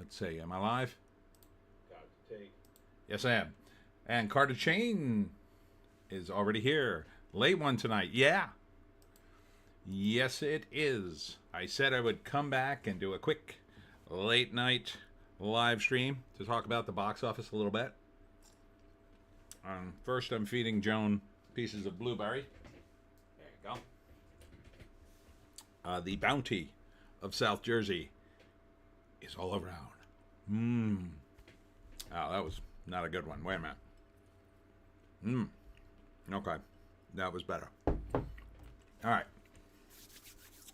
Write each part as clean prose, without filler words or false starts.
Let's see, am I live? Got to take. Yes, I am. And Carter Chain is already here. Late one tonight. Yeah. Yes, it is. I said I would come back and do a quick late night live stream to talk about the box office a little bit. First, I'm feeding Joan pieces of blueberry. There you go. The bounty of South Jersey is all around. Oh, that was not a good one. Wait a minute. Okay. That was better. All right.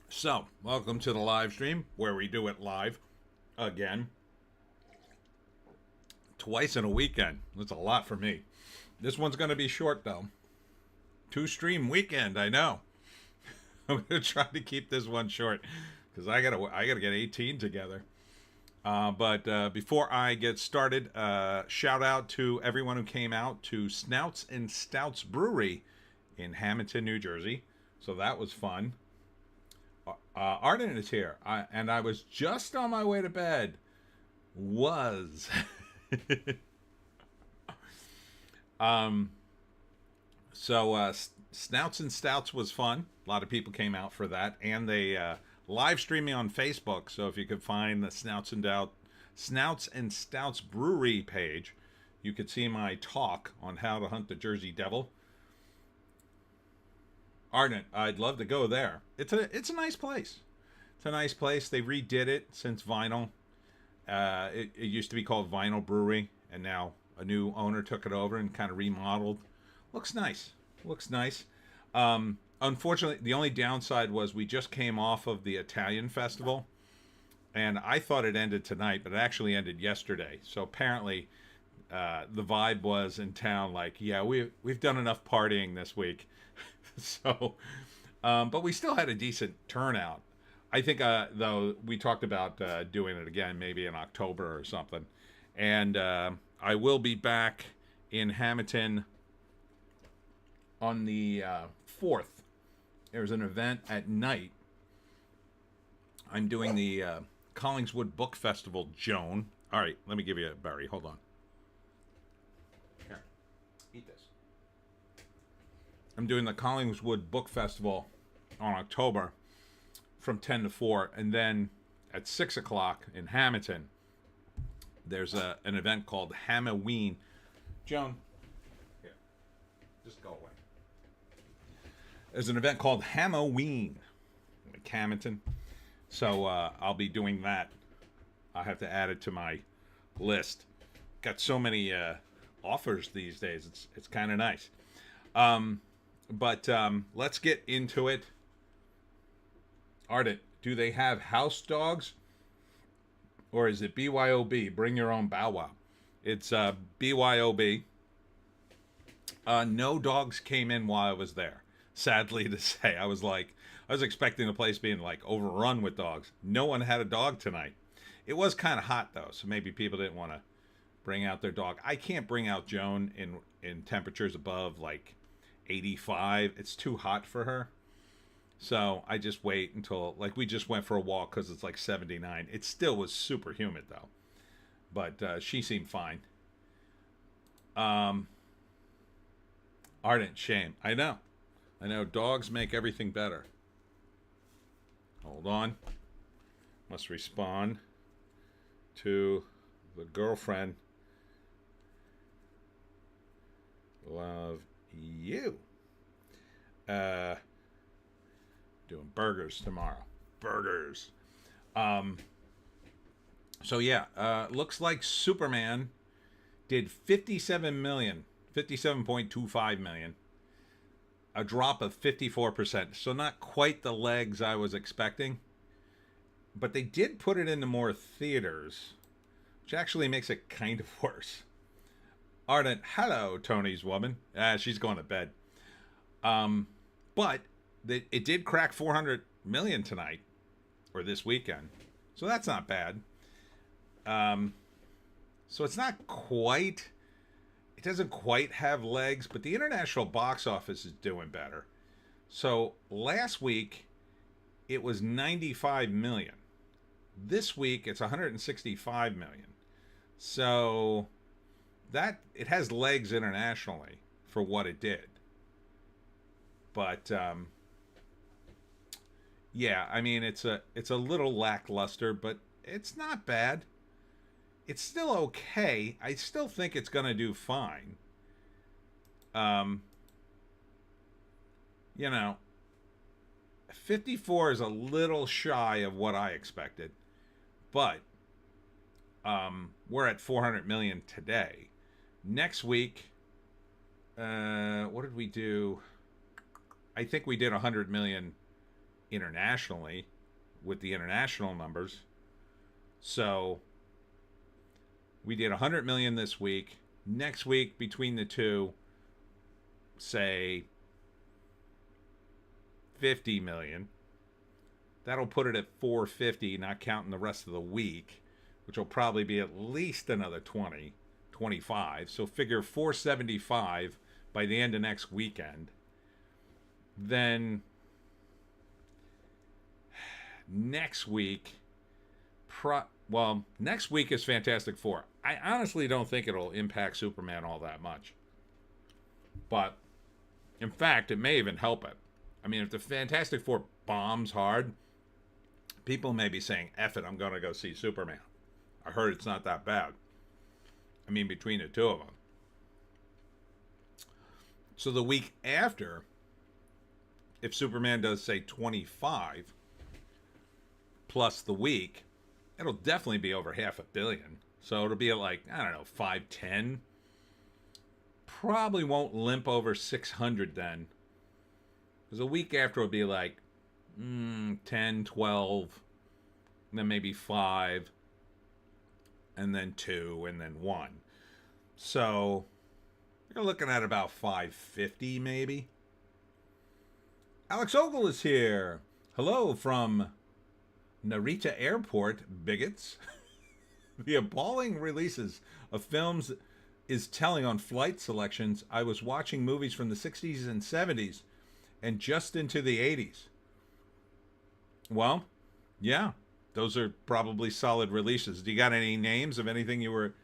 So, welcome to the live stream where we do it live again. Twice in a weekend. That's a lot for me. This one's going to be short, though. 2-stream weekend, I know. I'm going to try to keep this one short because I gotta get 18 together. But before I get started, shout out to everyone who came out to Snouts and Stouts Brewery in Hamilton, New Jersey. So that was fun. Arden is here, and I was just on my way to bed. So Snouts and Stouts was fun. A lot of people came out for that, and they live streaming on Facebook. So if you could find the Snouts and Stouts Brewery page, you could see my talk on how to hunt the Jersey Devil. Ardent, I'd love to go there. It's a nice place. It's a nice place. They redid it since Vinyl. It used to be called Vinyl Brewery, and now a new owner took it over and kind of remodeled. Looks nice. Unfortunately, the only downside was we just came off of the Italian festival, and I thought it ended tonight, but it actually ended yesterday. So apparently, the vibe was in town like, yeah, we've done enough partying this week. So, but we still had a decent turnout. I think, though, we talked about doing it again, maybe in October or something. And I will be back in Hamilton on the 4th. There's an event at night. I'm doing the Collingswood Book Festival, Joan. All right, let me give you a berry. Hold on. Here, eat this. I'm doing the Collingswood Book Festival on October from 10 to 4. And then at 6 o'clock in Hamilton, there's an event called Hamaween. Joan, here, just go away. There's an event called Hamaween in Hamilton. So I'll be doing that. I'll have to add it to my list. Got so many offers these days. It's kind of nice. But let's get into it. Ardent, do they have house dogs? Or is it BYOB? Bring your own bow wow. It's BYOB. No dogs came in while I was there. Sadly to say, I was expecting the place being like overrun with dogs. No one had a dog tonight. It was kind of hot though, so maybe people didn't want to bring out their dog. I can't bring out Joan in temperatures above like 85. It's too hot for her. So I just wait until, like, we just went for a walk because it's like 79. It still was super humid though, but she seemed fine. Ardent, shame. I know. Dogs make everything better. Hold on. Must respond to the girlfriend. Love you. Doing burgers tomorrow. Burgers. So yeah, looks like Superman did 57 million, 57.25 million. A drop of 54%. So not quite the legs I was expecting. But they did put it into more theaters, which actually makes it kind of worse. Ardent, hello, Tony's woman. She's going to bed. But it did crack 400 million tonight, or this weekend. So that's not bad. So it's not quite... It doesn't quite have legs, but the international box office is doing better. So last week, it was 95 million. This week it's 165 million. So that it has legs internationally for what it did. But yeah, I mean it's a little lackluster, but it's not bad. It's still okay. I still think it's going to do fine. You know, 54 is a little shy of what I expected, but we're at 400 million today. Next week, what did we do? I think we did 100 million internationally with the international numbers. So we did 100 million this week. Next week, between the two, say 50 million. That'll put it at 450, not counting the rest of the week, which will probably be at least another 20, 25. So figure 475 by the end of next weekend. Then next week, next week is Fantastic Four. I honestly don't think it'll impact Superman all that much. But, in fact, it may even help it. I mean, if the Fantastic Four bombs hard, people may be saying, F it, I'm going to go see Superman. I heard it's not that bad. I mean, between the two of them. So the week after, if Superman does, say, 25 plus the week, it'll definitely be over $500 million. So it'll be at like, I don't know, 510. Probably won't limp over 600 then. Because a week after it'll be like 10, 12, and then maybe 5, and then 2, and then 1. So you're looking at about 550 maybe. Alex Ogle is here. Hello from Narita Airport, bigots. The appalling releases of films is telling on flight selections. I was watching movies from the 60s and 70s and just into the 80s. Well, yeah, those are probably solid releases. Do you got any names of anything you were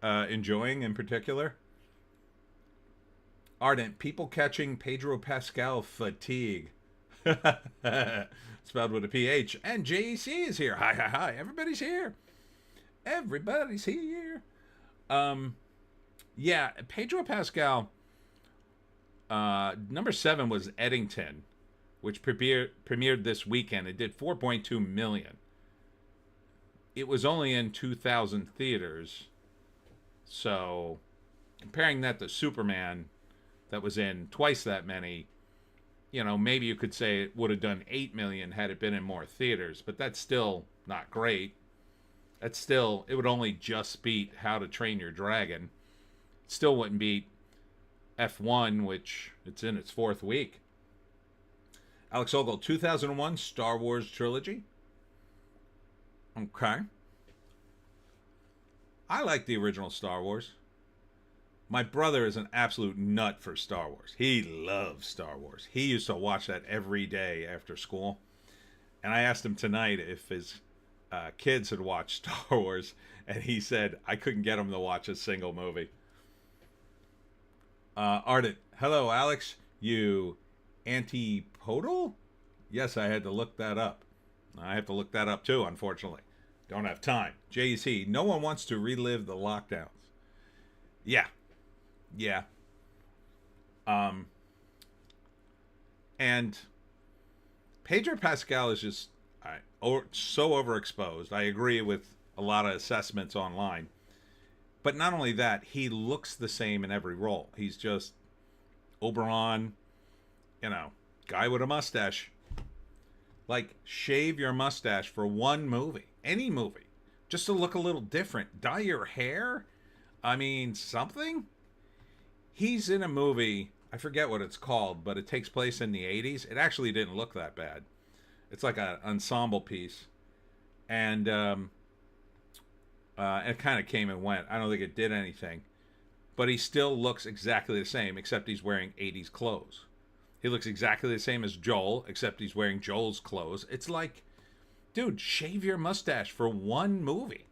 enjoying in particular? Ardent, people catching Pedro Pascal fatigue. Spelled with a PH. And JEC is here. Hi, hi, hi. Everybody's here. Everybody's here. Yeah, Pedro Pascal. Number 7 was Eddington, which premiered this weekend. It did 4.2 million. It was only in 2,000 theaters. So, comparing that to Superman, that was in twice that many, you know, maybe you could say it would have done 8 million had it been in more theaters, but that's still not great. That's still, it would only just beat How to Train Your Dragon. Still wouldn't beat F1, which it's in its 4th week. Alex Ogle, 2001 Star Wars trilogy. Okay. I like the original Star Wars. My brother is an absolute nut for Star Wars. He loves Star Wars. He used to watch that every day after school. And I asked him tonight if his kids had watched Star Wars, and he said I couldn't get him to watch a single movie. Ardent, hello, Alex. You antipodal? Yes, I had to look that up. I have to look that up too, unfortunately. Don't have time. JC, no one wants to relive the lockdowns. Yeah. Yeah. And Pedro Pascal is just so overexposed. I agree with a lot of assessments online. But not only that, he looks the same in every role. He's just Oberon, you know, guy with a mustache. Like, shave your mustache for one movie, any movie, just to look a little different. Dye your hair? I mean, something? He's in a movie, I forget what it's called, but it takes place in the 80s. It actually didn't look that bad. It's like an ensemble piece. And it kind of came and went. I don't think it did anything. But he still looks exactly the same, except he's wearing 80s clothes. He looks exactly the same as Joel, except he's wearing Joel's clothes. It's like Dude, shave your mustache for one movie.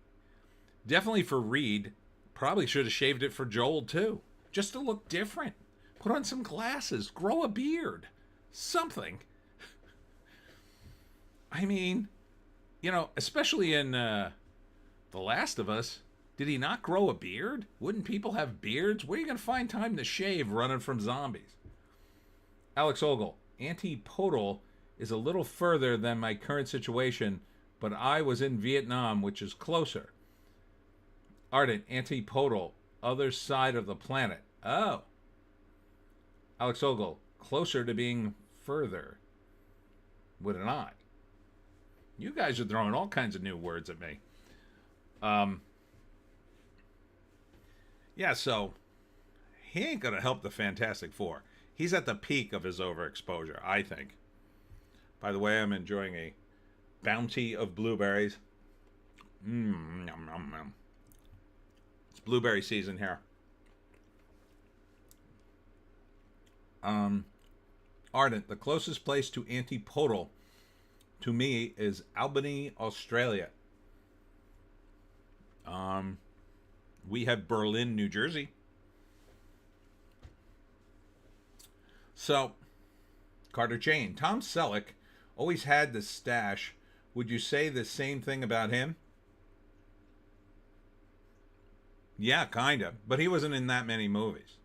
Definitely for Reed. Probably should have shaved it for Joel, too. Just to look different. Put on some glasses. Grow a beard. Something. I mean, you know, especially in The Last of Us, did he not grow a beard? Wouldn't people have beards? Where are you going to find time to shave running from zombies? Alex Ogle, antipodal is a little further than my current situation, but I was in Vietnam, which is closer. Ardent, antipodal, other side of the planet. Oh. Alex Ogle, closer to being further. With an I. You guys are throwing all kinds of new words at me. Yeah, so he ain't going to help the Fantastic Four. He's at the peak of his overexposure, I think. By the way, I'm enjoying a bounty of blueberries. Yum, yum, yum. It's blueberry season here. Ardent, the closest place to antipodal to me is Albany, Australia. We have Berlin, New Jersey. So, Carter Jane, Tom Selleck always had the stash. Would you say the same thing about him? Yeah, kind of. But he wasn't in that many movies.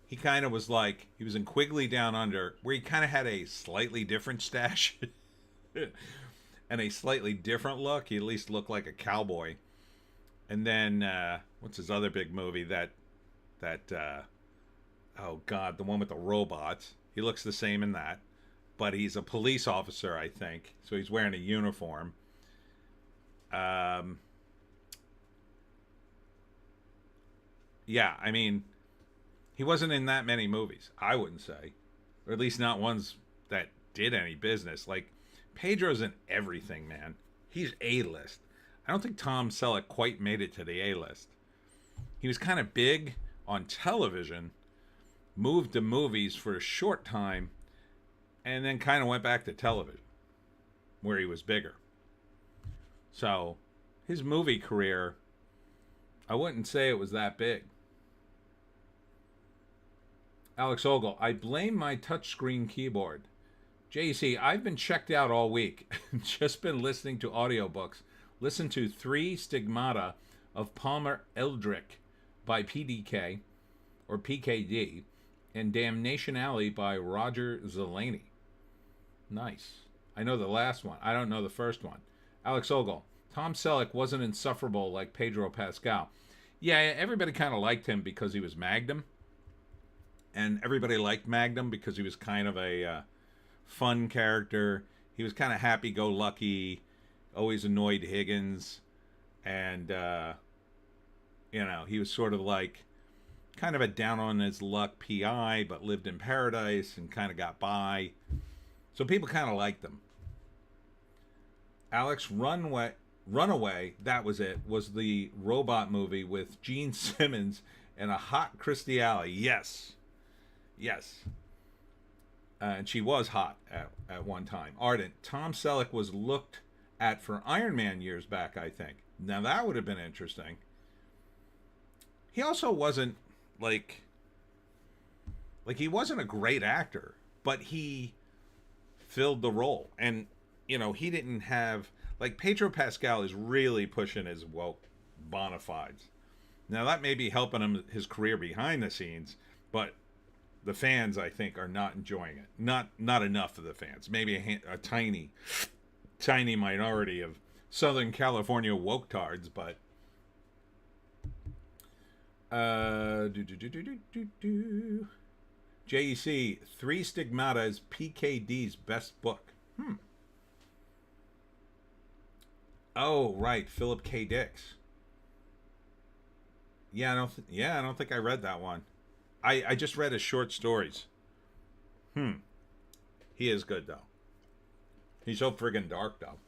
He kind of was like, he was in Quigley Down Under, where he kind of had a slightly different stash. And a slightly different look. He at least looked like a cowboy. And then, what's his other big movie? Oh God, the one with the robots. He looks the same in that. But he's a police officer, I think. So he's wearing a uniform. Yeah, I mean, he wasn't in that many movies, I wouldn't say. Or at least not ones that did any business. Like, Pedro's in everything, man. He's A-list. I don't think Tom Selleck quite made it to the A-list. He was kind of big on television, moved to movies for a short time, and then kind of went back to television, where he was bigger. So, his movie career, I wouldn't say it was that big. Alex Ogle, I blame my touchscreen keyboard. JC, I've been checked out all week. Just been listening to audiobooks. Listen to 3 Stigmata of Palmer Eldritch by PDK, or PKD, and Damnation Alley by Roger Zelazny. Nice. I know the last one. I don't know the first one. Alex Ogle, Tom Selleck wasn't insufferable like Pedro Pascal. Yeah, everybody kind of liked him because he was Magnum. And everybody liked Magnum because he was kind of a fun character. He was kind of happy-go-lucky, always annoyed Higgins. And, you know, he was sort of like kind of a down-on-his-luck PI, but lived in paradise and kind of got by. So people kind of liked him. Alex Runaway, that was it, was the robot movie with Gene Simmons and a hot Christy Alley. Yes. Yes. And she was hot at one time. Ardent. Tom Selleck was looked at for Iron Man years back, I think. Now that would have been interesting. He also wasn't like he wasn't a great actor, but he filled the role. And, you know, he didn't have, like, Pedro Pascal is really pushing his woke bona fides. Now that may be helping him his career behind the scenes, but the fans, I think, are not enjoying it. Not enough of the fans. Maybe a tiny minority of Southern California woke-tards, but JEC, 3 Stigmata is PKD's best book. Oh, right, Philip K. Dick's. Yeah, I don't think I read that one. I just read his short stories. He is good, though. He's so friggin' dark, though.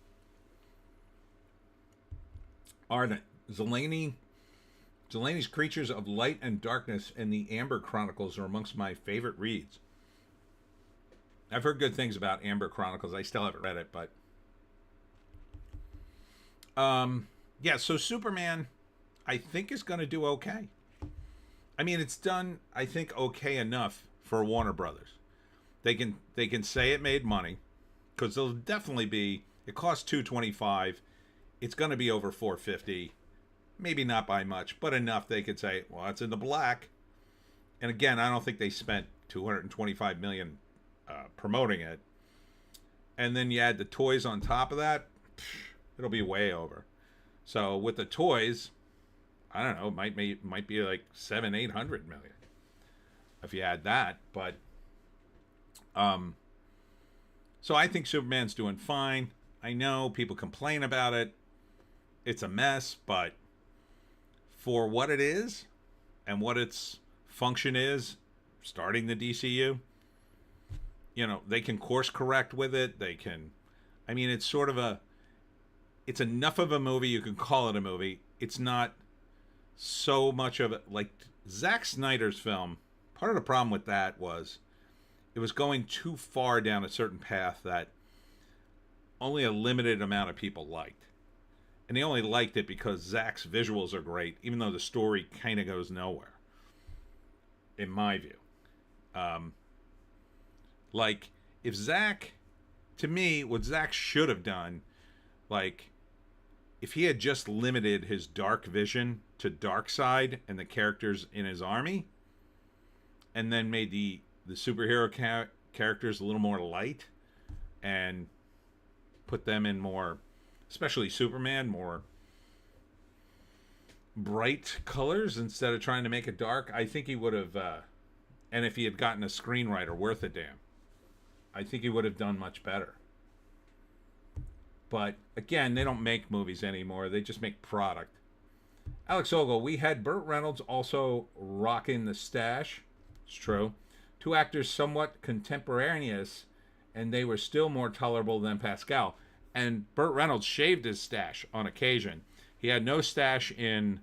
Ardent. Zelazny's Creatures of Light and Darkness and the Amber Chronicles are amongst my favorite reads. I've heard good things about Amber Chronicles. I still haven't read it, but Yeah, so Superman, I think, is going to do okay. I mean, it's done, I think, okay enough for Warner Brothers. They can say it made money because there'll definitely be. It costs 225. It's going to be over 450. Maybe not by much, but enough they could say, well, it's in the black. And again, I don't think they spent 225 million promoting it. And then you add the toys on top of that, it'll be way over. So with the toys, I don't know, it might be like 700-800 million if you add that. But so I think Superman's doing fine. I know people complain about it. It's a mess, but for what it is and what its function is, starting the DCU, they can course correct with it. They can, I mean, it's sort of it's enough of a movie you can call it a movie. It's not so much of it like Zack Snyder's film. Part of the problem with that was it was going too far down a certain path that only a limited amount of people liked. And they only liked it because Zack's visuals are great, even though the story kind of goes nowhere, in my view. Like, if Zack, to me, what Zack should have done, like, if he had just limited his dark vision to Darkseid and the characters in his army, and then made the superhero characters a little more light, and put them in more, especially Superman, more bright colors instead of trying to make it dark, I think he would have, and if he had gotten a screenwriter worth a damn, I think he would have done much better. But again, they don't make movies anymore. They just make product. Alex Ogle, we had Burt Reynolds also rocking the stash. It's true. Two actors somewhat contemporaneous, and they were still more tolerable than Pascal. And Burt Reynolds shaved his stash on occasion. He had no stash in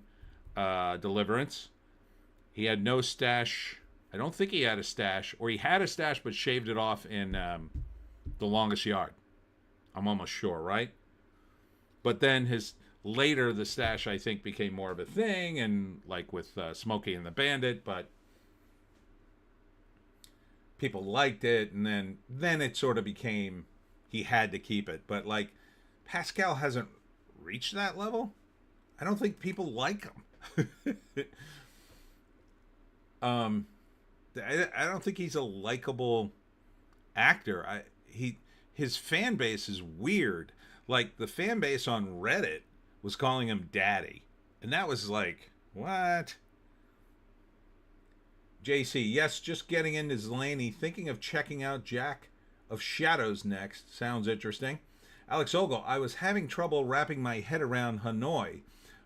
Deliverance. He had no stash. I don't think he had a stash, or he had a stash but shaved it off in The Longest Yard. I'm almost sure, right? But then the stash, I think, became more of a thing, and like with Smokey and the Bandit, but people liked it, and then it sort of became he had to keep it. But like Pascal hasn't reached that level. I don't think people like him. I don't think he's a likable actor. His fan base is weird. Like, the fan base on Reddit was calling him daddy, and that was like, what? JC, yes, just getting into Zlaney, thinking of checking out Jack of Shadows next. Sounds interesting. Alex Ogle, I was having trouble wrapping my head around Hanoi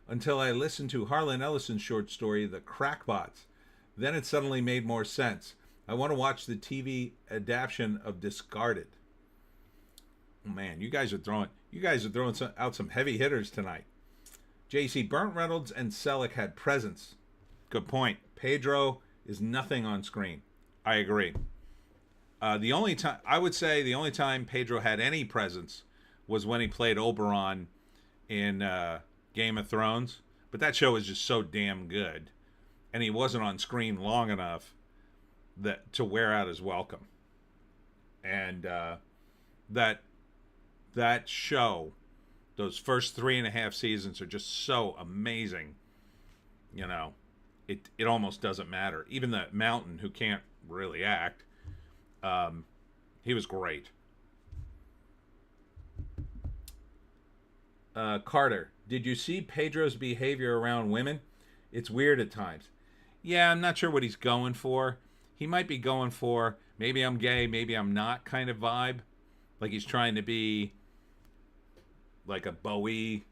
until I listened to Harlan Ellison's short story, The Crackpots. Then it suddenly made more sense. I want to watch the TV adaptation of Discarded. Man, you guys are throwing out some heavy hitters tonight. JC, Burt Reynolds and Selleck had presence. Good point. Pedro is nothing on screen. I agree. The only time Pedro had any presence was when he played Oberon in Game of Thrones. But that show was just so damn good, and he wasn't on screen long enough to wear out his welcome. And that show, those first 3.5 seasons are just so amazing. It almost doesn't matter. Even the Mountain, who can't really act, he was great. Carter, did you see Pedro's behavior around women? It's weird at times. Yeah, I'm not sure what he's going for. He might be going for maybe I'm gay, maybe I'm not kind of vibe. Like he's trying to be like a Bowie.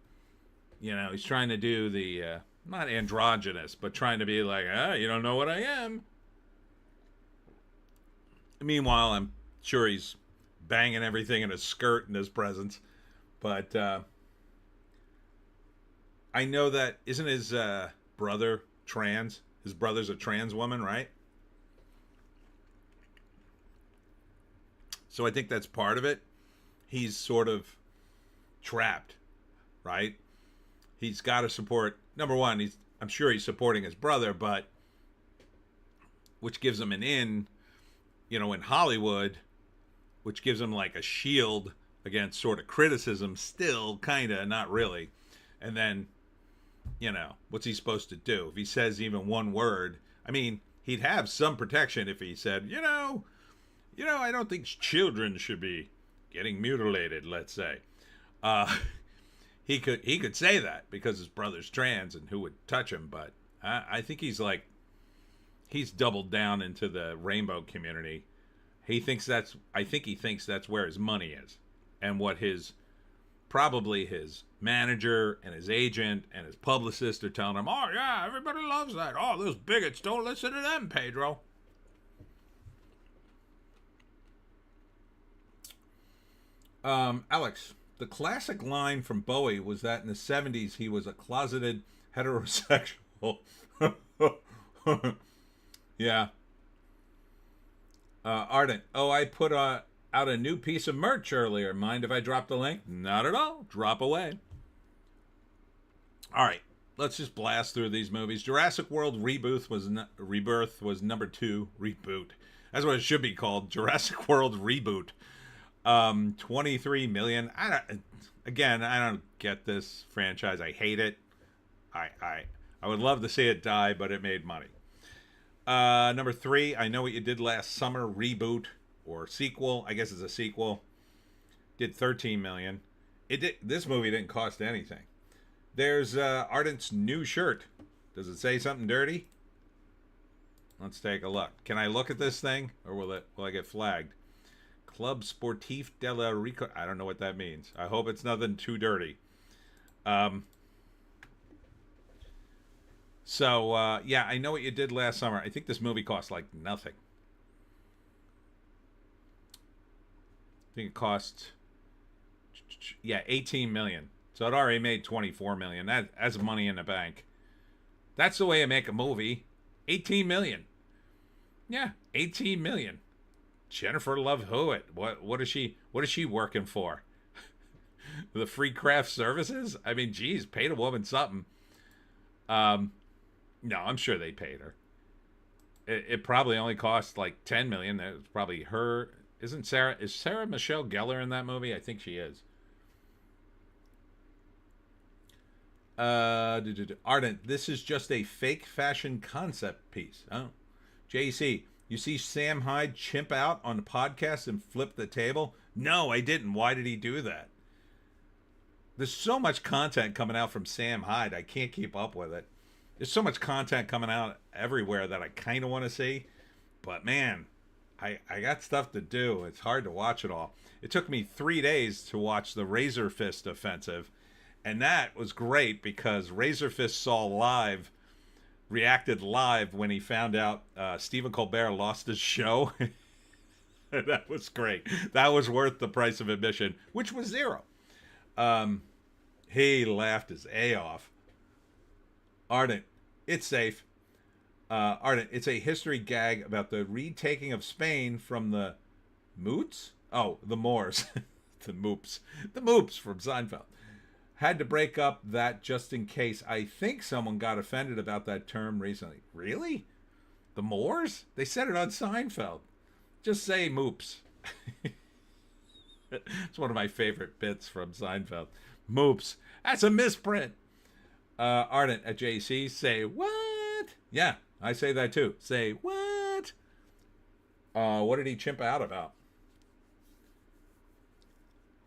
He's trying to do the, not androgynous, but trying to be like, you don't know what I am. Meanwhile, I'm sure he's banging everything in his skirt in his presence. But I know that, isn't his brother trans? His brother's a trans woman, right? So I think that's part of it. He's sort of trapped, right? he's got to support. Number one, I'm sure he's supporting his brother, but which gives him an in, in Hollywood, which gives him like a shield against sort of criticism. Still, kind of, not really. And then, what's he supposed to do if he says even one word? I mean, he'd have some protection if he said, I don't think children should be getting mutilated, let's say. He could say that because his brother's trans and who would touch him, but I think he's doubled down into the rainbow community. I think he thinks that's where his money is, and what probably his manager and his agent and his publicist are telling him, oh yeah, everybody loves that. Oh, those bigots, don't listen to them, Pedro. Alex, the classic line from Bowie was that in the 70s he was a closeted heterosexual. Yeah. Ardent, I put out a new piece of merch earlier. Mind if I drop the link? Not at all. Drop away. All right, let's just blast through these movies. Jurassic World Rebirth was number 2. Reboot. That's what it should be called. Jurassic World Reboot. 23 million. I don't get this franchise. I hate it. I would love to see it die, but it made money. Number 3, I Know What You Did Last Summer reboot or sequel. I guess it's a sequel. Did 13 million. This movie didn't cost anything. There's Ardent's new shirt. Does it say something dirty? Let's take a look. Can I look at this thing, or will I get flagged? Club Sportif de la Rico. I don't know what that means. I hope it's nothing too dirty. So, yeah, I Know What You Did Last Summer. I think this movie cost like nothing. I think it cost, 18 million. So it already made 24 million. That's money in the bank. That's the way to make a movie. 18 million. Yeah, 18 million. Jennifer Love Hewitt. What is she working for? The free craft services? I mean, geez, paid a woman something. No, I'm sure they paid her. It probably only cost like 10 million. That was probably her. Is Sarah Michelle Gellar in that movie? I think she is. Ardent, this is just a fake fashion concept piece. Oh. JC, you see Sam Hyde chimp out on the podcast and flip the table? No, I didn't. Why did he do that? There's so much content coming out from Sam Hyde, I can't keep up with it. There's so much content coming out everywhere that I kind of want to see. But man, I got stuff to do. It's hard to watch it all. It took me 3 days to watch the Razor Fist offensive. And that was great because Razor Fist reacted live when he found out Stephen Colbert lost his show. That was great. That was worth the price of admission, which was $0. He laughed his A off. Ardent, it's safe. Ardent, it's a history gag about the retaking of Spain from the Moots? Oh, the Moors. The Moops. The Moops from Seinfeld. Had to break up that just in case. I think someone got offended about that term recently. Really? The Moors? They said it on Seinfeld. Just say Moops. It's one of my favorite bits from Seinfeld. Moops. That's a misprint. Ardent at JC, say what? Yeah, I say that too. Say what? What did he chimp out about?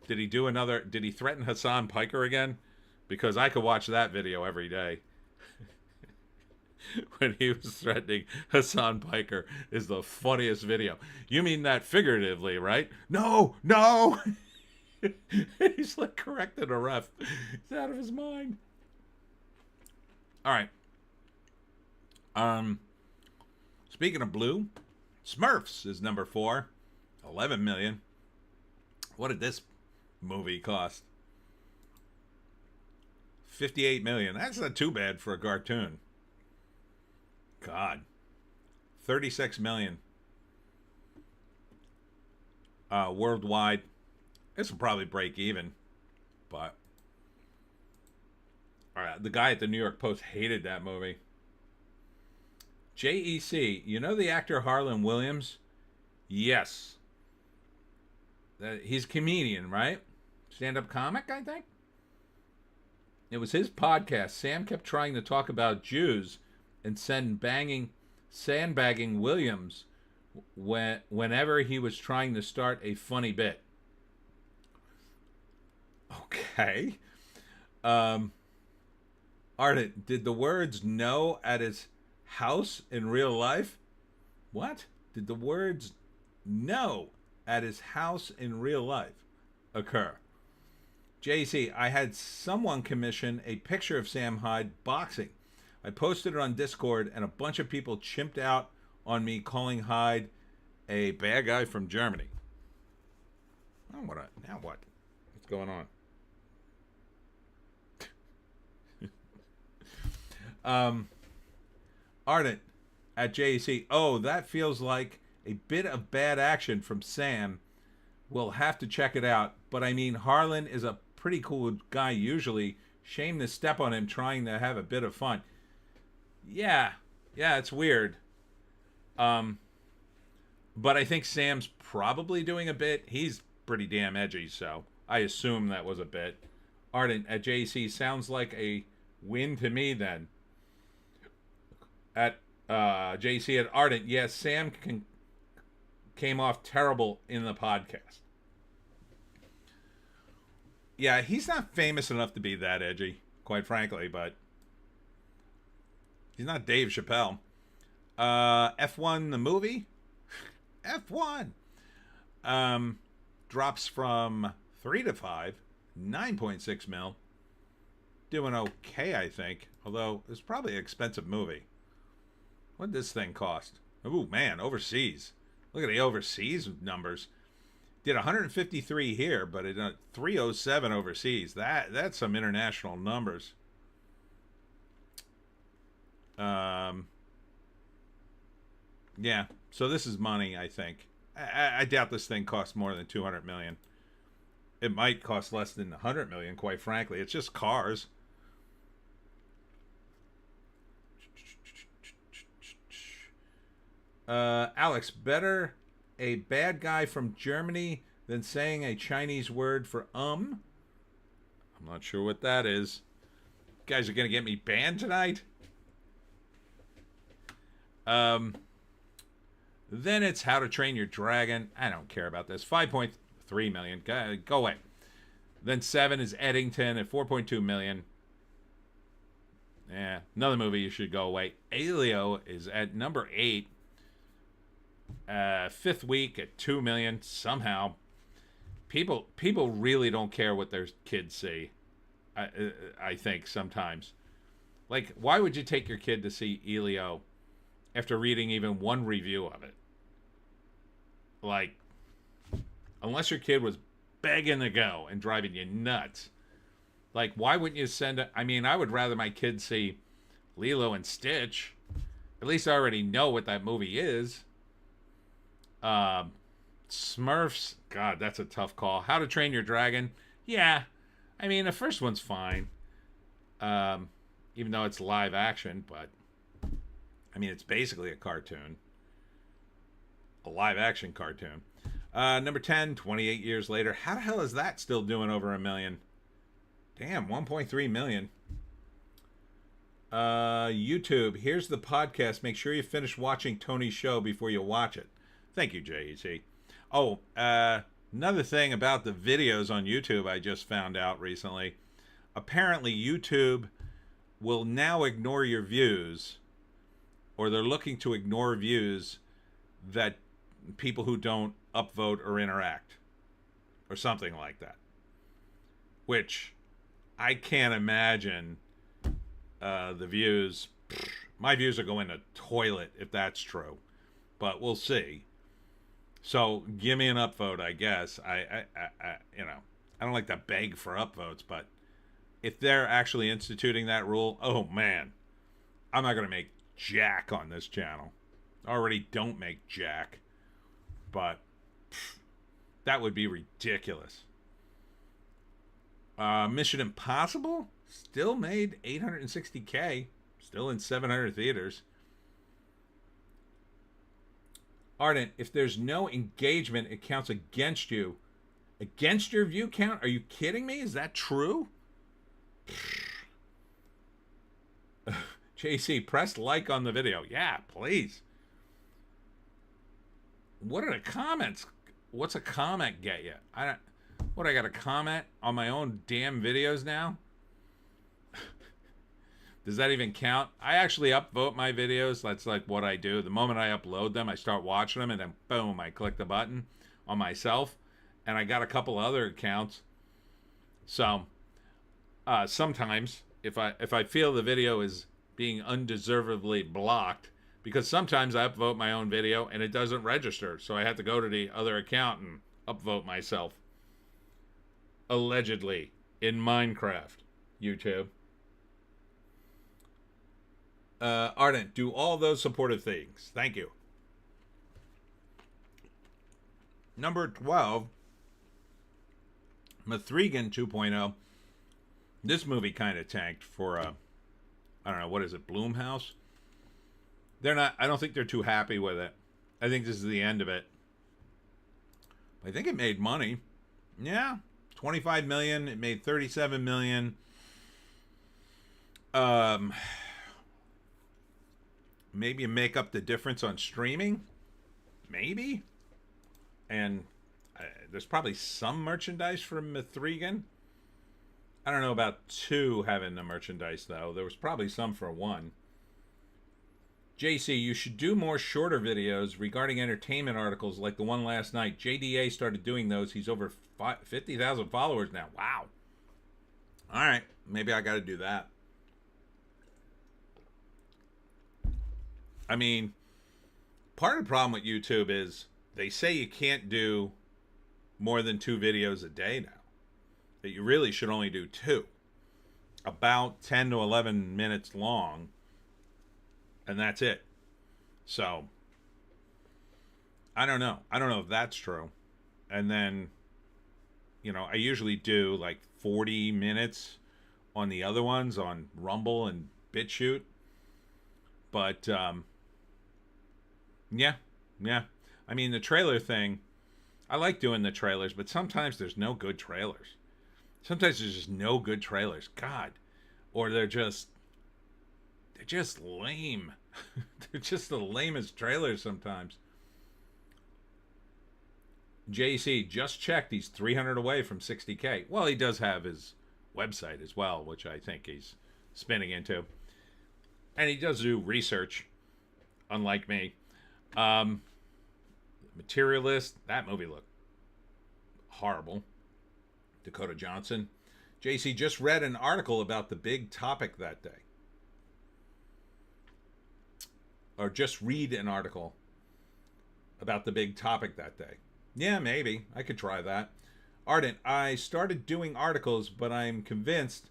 Did he threaten Hassan Piker again? Because I could watch that video every day. When he was threatening Hassan Piker is the funniest video. You mean that figuratively, right? No. He's like correcting a ref. He's out of his mind. All right. Speaking of blue, Smurfs is number 4. 11 million. What did this movie cost? 58 million. That's not too bad for a cartoon. God. 36 million. Worldwide. This will probably break even. But all right, The guy at the New York Post hated that movie. JEC, you know the actor Harlan Williams? Yes. He's a comedian, right? Stand-up comic, I think? It was his podcast. Sam kept trying to talk about Jews and sandbagging Williams whenever he was trying to start a funny bit. Okay. Ardent, did the words no at his house in real life? What? Did the words no at his house in real life occur? JC, I had someone commission a picture of Sam Hyde boxing. I posted it on Discord, and a bunch of people chimped out on me calling Hyde a bad guy from Germany. Oh, now what? What's going on? Ardent at JC. Oh, that feels like a bit of bad action from Sam. We'll have to check it out. But I mean, Harlan is a pretty cool guy usually. Shame to step on him trying to have a bit of fun. Yeah, it's weird. But I think Sam's probably doing a bit. He's pretty damn edgy, so I assume that was a bit. Ardent at JC sounds like a win to me then. At JC at Ardent, yes, Sam came off terrible in the podcast. Yeah, he's not famous enough to be that edgy, quite frankly, but he's not Dave Chappelle. F1 the movie? F1 drops from 3 to 5, 9.6 mil. Doing okay, I think. Although it's probably an expensive movie. What did this thing cost? Ooh, man, overseas. Look at the overseas numbers. Did 153 here, but it 307 overseas. That's some international numbers. Yeah. So this is money, I think. I doubt this thing costs more than 200 million. It might cost less than 100 million, quite frankly. It's just cars. Alex, better a bad guy from Germany than saying a Chinese word for I'm not sure what that is. You guys are going to get me banned tonight? Then it's How to Train Your Dragon. I don't care about this. 5.3 million. Go away. Then 7 is Eddington at 4.2 million. Yeah, another movie you should go away. Alio is at number 8. 5th week at 2 million. Somehow, people really don't care what their kids see. I think sometimes, like, why would you take your kid to see Elio after reading even one review of it? Like, unless your kid was begging to go and driving you nuts, like, why wouldn't you send it? I mean, I would rather my kids see Lilo and Stitch. At least I already know what that movie is. Smurfs, God, that's a tough call. How to Train Your Dragon, yeah, I mean, the first one's fine, even though it's live action, but I mean, it's basically a cartoon, a live action cartoon. Number 10, 28 years later. How the hell is that still doing over 1 million? Damn, 1.3 million. YouTube, here's the podcast. Make sure you finish watching Tony's show before you watch it. Thank you, JEC. Oh, another thing about the videos on YouTube I just found out recently. Apparently, YouTube will now ignore your views, or they're looking to ignore views that people who don't upvote or interact, or something like that. Which I can't imagine the views. My views are going to toilet if that's true, but we'll see. So give me an upvote, I guess. I don't like to beg for upvotes, but if they're actually instituting that rule, oh man, I'm not gonna make jack on this channel. I already don't make jack, but that would be ridiculous. Mission Impossible Still made 860K. Still in 700 theaters. Ardent, if there's no engagement, it counts against you. Against your view count? Are you kidding me? Is that true? JC, press like on the video. Yeah, please. What are the comments? What's a comment get you? I got a comment on my own damn videos now? Does that even count? I actually upvote my videos. That's like what I do. The moment I upload them, I start watching them, and then boom, I click the button on myself. And I got a couple other accounts. So sometimes if I feel the video is being undeservedly blocked, because sometimes I upvote my own video and it doesn't register, so I have to go to the other account and upvote myself. Allegedly in Minecraft, YouTube. Ardent, do all those supportive things. Thank you. Number 12, Mithrigan 2.0. This movie kind of tanked for I don't know, what is it, Blumhouse? I don't think they're too happy with it. I think this is the end of it. I think it made money. Yeah, 25 million. It made 37 million. Maybe make up the difference on streaming. Maybe. And there's probably some merchandise from Mithrigan. I don't know about 2 having the merchandise, though. There was probably some for 1. JC, you should do more shorter videos regarding entertainment articles like the one last night. JDA started doing those. He's over 50,000 followers now. Wow. All right. Maybe I got to do that. I mean, part of the problem with YouTube is they say you can't do more than 2 videos a day now. That you really should only do 2. About 10 to 11 minutes long. And that's it. So, I don't know. I don't know if that's true. And then, you know, I usually do like 40 minutes on the other ones on Rumble and Bitchute. But, yeah. I mean, the trailer thing, I like doing the trailers, but sometimes there's no good trailers. Sometimes there's just no good trailers. God. Or they're just lame. They're just the lamest trailers sometimes. JC, just checked. He's 300 away from 60K. Well, he does have his website as well, which I think he's spinning into. And he does do research, unlike me. Materialist, that movie looked horrible. Dakota Johnson. JC just read an article about the big topic that day. Or just read an article about the big topic that day. Yeah, maybe. I could try that. Ardent, I started doing articles, but I'm convinced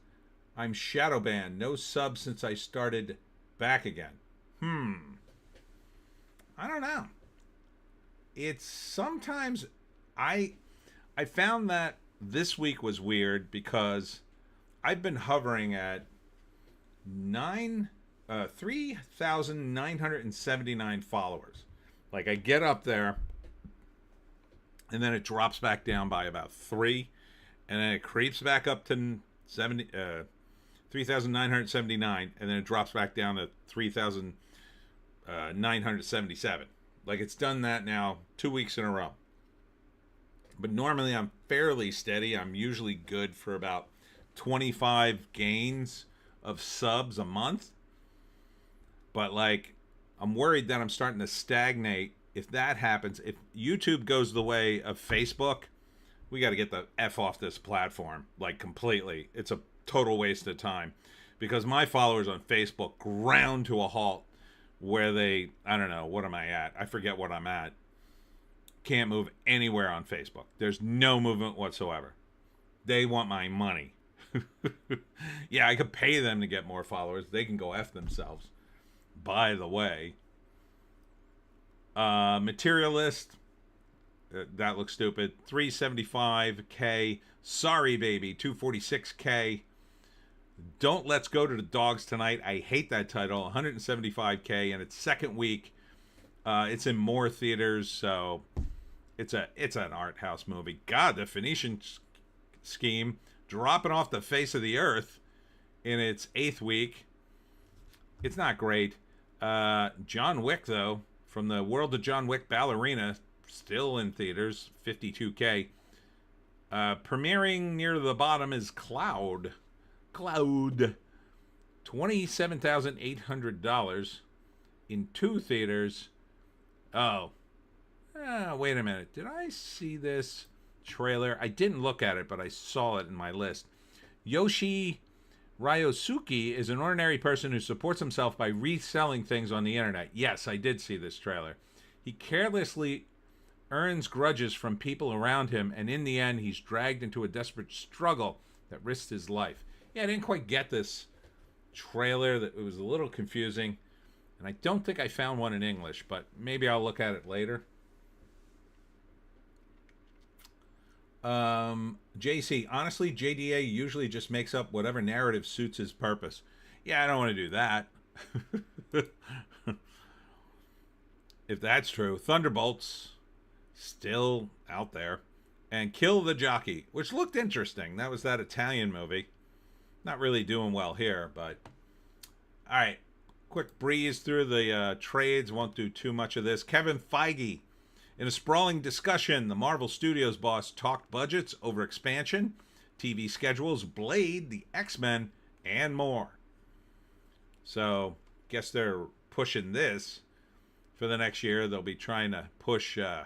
I'm shadow banned. No subs since I started back again. I don't know. It's sometimes I found that this week was weird because I've been hovering at 3,979 followers. Like, I get up there and then it drops back down by about 3, and then it creeps back up to 3,979, and then it drops back down to 3,977. Like, it's done that now 2 weeks in a row. But normally I'm fairly steady. I'm usually good for about 25 gains of subs a month. But, like, I'm worried that I'm starting to stagnate. If that happens, if YouTube goes the way of Facebook, we got to get the F off this platform, like, completely. It's a total waste of time. Because my followers on Facebook ground to a halt where they, I don't know, what am I at? I forget what I'm at. Can't move anywhere on Facebook. There's no movement whatsoever. They want my money. Yeah, I could pay them to get more followers. They can go F themselves. By the way, Materialist, that looks stupid. 375K. Sorry, baby. 246K. Don't Let's Go to the Dogs Tonight. I hate that title. 175K in its second week. It's in more theaters, so it's an art house movie. God, the Phoenician scheme dropping off the face of the earth in its 8th week. It's not great. John Wick, though, from the world of John Wick, Ballerina, still in theaters, 52K. Premiering near the bottom is Cloud, $27,800 in 2 theaters. Oh, wait a minute. Did I see this trailer? I didn't look at it, but I saw it in my list. Yoshi Ryosuke is an ordinary person who supports himself by reselling things on the internet. Yes, I did see this trailer. He carelessly earns grudges from people around him, and in the end, he's dragged into a desperate struggle that risks his life. Yeah, I didn't quite get this trailer. It was a little confusing, and I don't think I found one in English, but maybe I'll look at it later. JC, honestly, JDA usually just makes up whatever narrative suits his purpose. Yeah, I don't want to do that. If that's true. Thunderbolts, still out there. And Kill the Jockey, which looked interesting. That was that Italian movie. Not really doing well here, but... Alright, quick breeze through the trades. Won't do too much of this. Kevin Feige. In a sprawling discussion, the Marvel Studios boss talked budgets over expansion, TV schedules, Blade, the X-Men, and more. So, guess they're pushing this for the next year. They'll be trying to push, the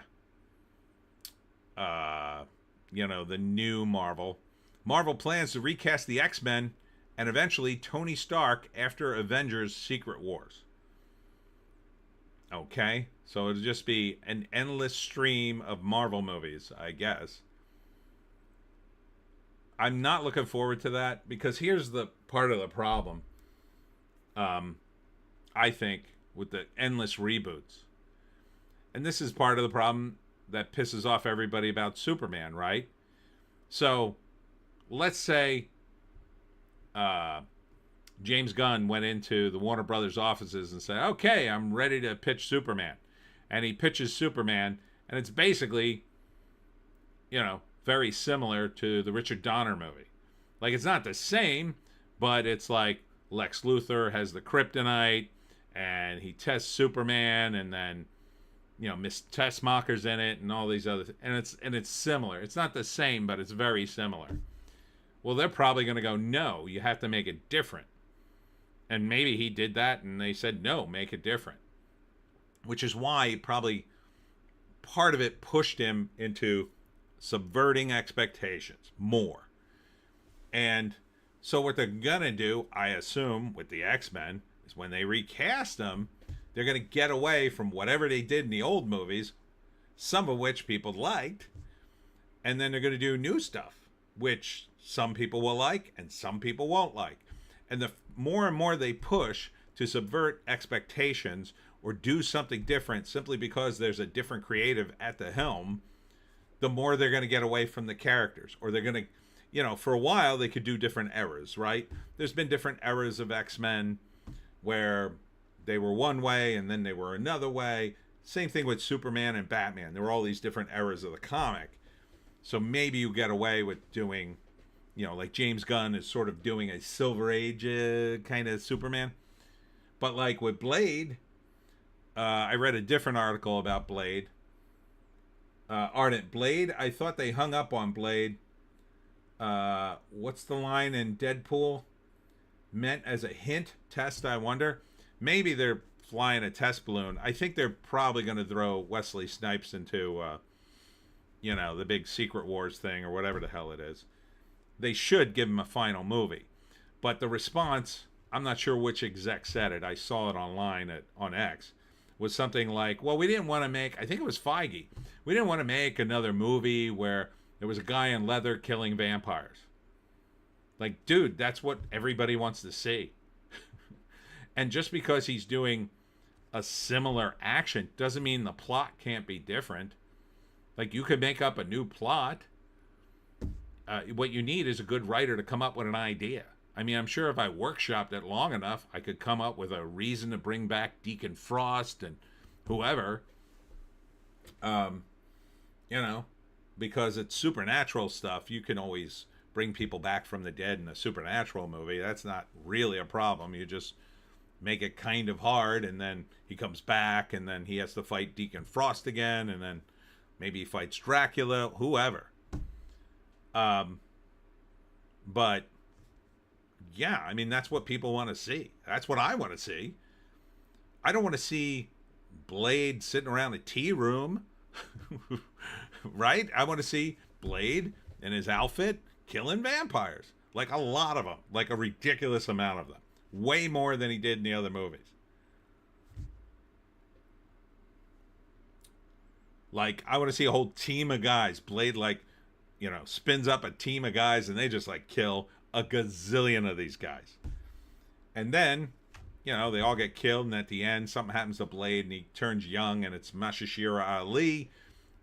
new Marvel. Marvel plans to recast the X-Men and eventually Tony Stark after Avengers Secret Wars. Okay, so it'll just be an endless stream of Marvel movies, I guess. I'm not looking forward to that because here's the part of the problem. I think with the endless reboots. And this is part of the problem that pisses off everybody about Superman, right? So, let's say James Gunn went into the Warner Brothers offices and said, okay, I'm ready to pitch Superman. And he pitches Superman, and it's basically, very similar to the Richard Donner movie. Like, it's not the same, but it's like Lex Luthor has the kryptonite, and he tests Superman, and then, Miss Tessmacher's in it, and all these other things. And it's similar. It's not the same, but it's very similar. Well, they're probably going to go, no, you have to make it different. And maybe he did that, and they said, no, make it different. Which is why probably part of it pushed him into subverting expectations more. And so what they're going to do, I assume, with the X-Men, is when they recast them, they're going to get away from whatever they did in the old movies, some of which people liked, and then they're going to do new stuff, which some people will like and some people won't like. And the more and more they push to subvert expectations or do something different simply because there's a different creative at the helm, the more they're going to get away from the characters. Or they're going to, for a while they could do different eras, right? There's been different eras of X-Men where they were one way and then they were another way. Same thing with Superman and Batman. There were all these different eras of the comic. So maybe you get away with doing, like James Gunn is sort of doing a Silver Age kind of Superman. But like with Blade, I read a different article about Blade. Ardent Blade, I thought they hung up on Blade. What's the line in Deadpool? Meant as a hint, test, I wonder. Maybe they're flying a test balloon. I think they're probably going to throw Wesley Snipes into, the big Secret Wars thing or whatever the hell it is. They should give him a final movie. But the response, I'm not sure which exec said it. I saw it online on X. Was something like, well, we didn't want to make, I think it was Feige. We didn't want to make another movie where there was a guy in leather killing vampires. Like, dude, that's what everybody wants to see. And just because he's doing a similar action doesn't mean the plot can't be different. Like, you could make up a new plot. What you need is a good writer to come up with an idea. I mean, I'm sure if I workshopped it long enough, I could come up with a reason to bring back Deacon Frost and whoever. You know, because it's supernatural stuff. You can always bring people back from the dead in a supernatural movie. That's not really a problem. You just make it kind of hard, and then he comes back, and then he has to fight Deacon Frost again, and then maybe he fights Dracula, whoever. But yeah, I mean, that's what people want to see. That's what I want to see. I don't want to see Blade sitting around a tea room. Right? I want to see Blade in his outfit killing vampires. Like a lot of them. Like a ridiculous amount of them. Way more than he did in the other movies. Like, I want to see a whole team of guys. Blade, like, you know, spins up a team of guys and they just, like, kill a gazillion of these guys. And then, you know, they all get killed, and at the end, something happens to Blade, and he turns young, and it's Mashashira Ali,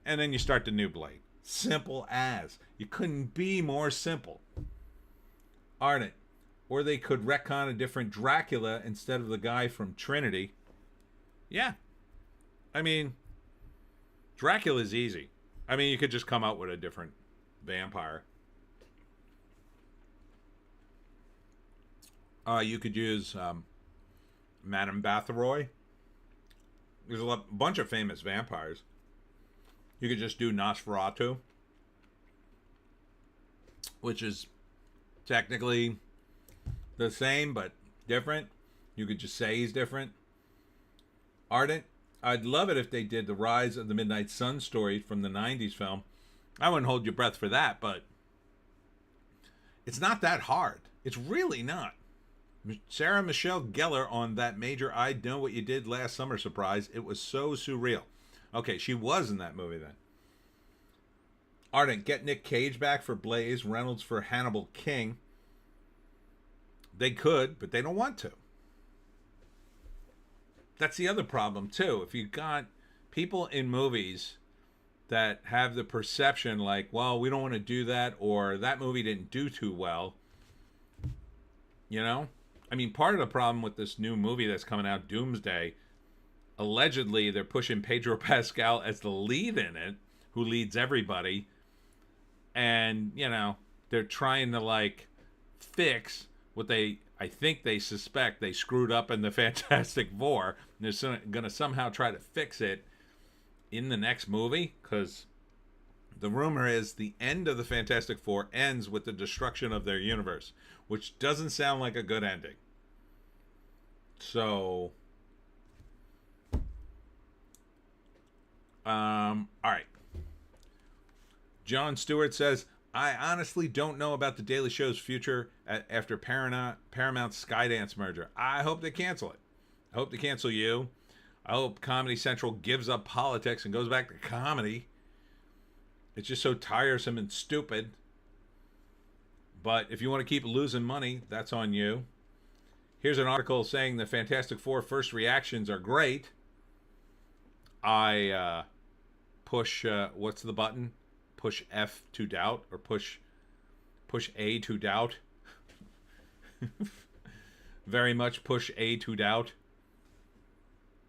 and then you start the new Blade. Simple as. You couldn't be more simple. Aren't it? Or they could retcon a different Dracula instead of the guy from Trinity. Yeah. I mean, Dracula's easy. I mean, you could just come out with a different vampire. You could use Madame Bathory. There's a bunch of famous vampires. You could just do Nosferatu, which is technically the same but different. You could just say he's different. Ardent. I'd love it if they did the Rise of the Midnight Sun story from the 90s film. I wouldn't hold your breath for that, but it's not that hard. It's really not. Sarah Michelle Gellar on that major I Know What You Did Last Summer surprise. It was so surreal. Okay, she was in that movie then. Ardent, get Nick Cage back for Blaze, Reynolds for Hannibal King. They could, but they don't want to. That's the other problem, too. If you got people in movies that have the perception like, well, we don't want to do that, or that movie didn't do too well, you know? I mean, part of the problem with this new movie that's coming out, Doomsday, allegedly they're pushing Pedro Pascal as the lead in it, who leads everybody. And, you know, they're trying to, like, fix what I think they suspect they screwed up in the Fantastic Four. And they're going to somehow try to fix it in the next movie. Because the rumor is the end of the Fantastic Four ends with the destruction of their universe. Which doesn't sound like a good ending. So, all right. John Stewart says, I honestly don't know about the Daily Show's future after Paramount's Skydance merger. I hope they cancel it. I hope they cancel you. I hope Comedy Central gives up politics and goes back to comedy. It's just so tiresome and stupid. But if you want to keep losing money, that's on you. Here's an article saying the Fantastic Four first reactions are great. I push, what's the button? Push F to doubt, or push A to doubt. Very much push A to doubt.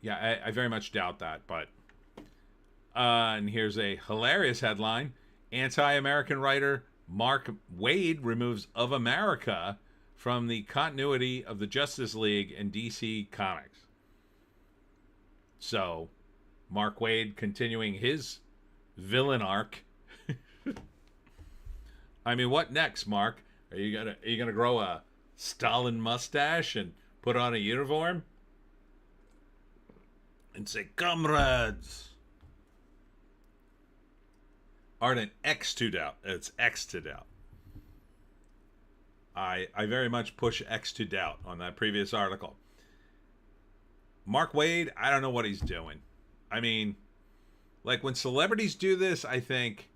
Yeah, I very much doubt that, but and here's a hilarious headline. Anti-American writer Mark Waid removes Of America from the continuity of the Justice League and DC Comics. So, Mark Waid continuing his villain arc. I mean, what next, Mark? Are you gonna grow a Stalin mustache and put on a uniform and say, "Comrades"? Ardent X to doubt. It's X to doubt. I very much push X to doubt on that previous article. Mark Waid, I don't know what he's doing. I mean, like when celebrities do this, I think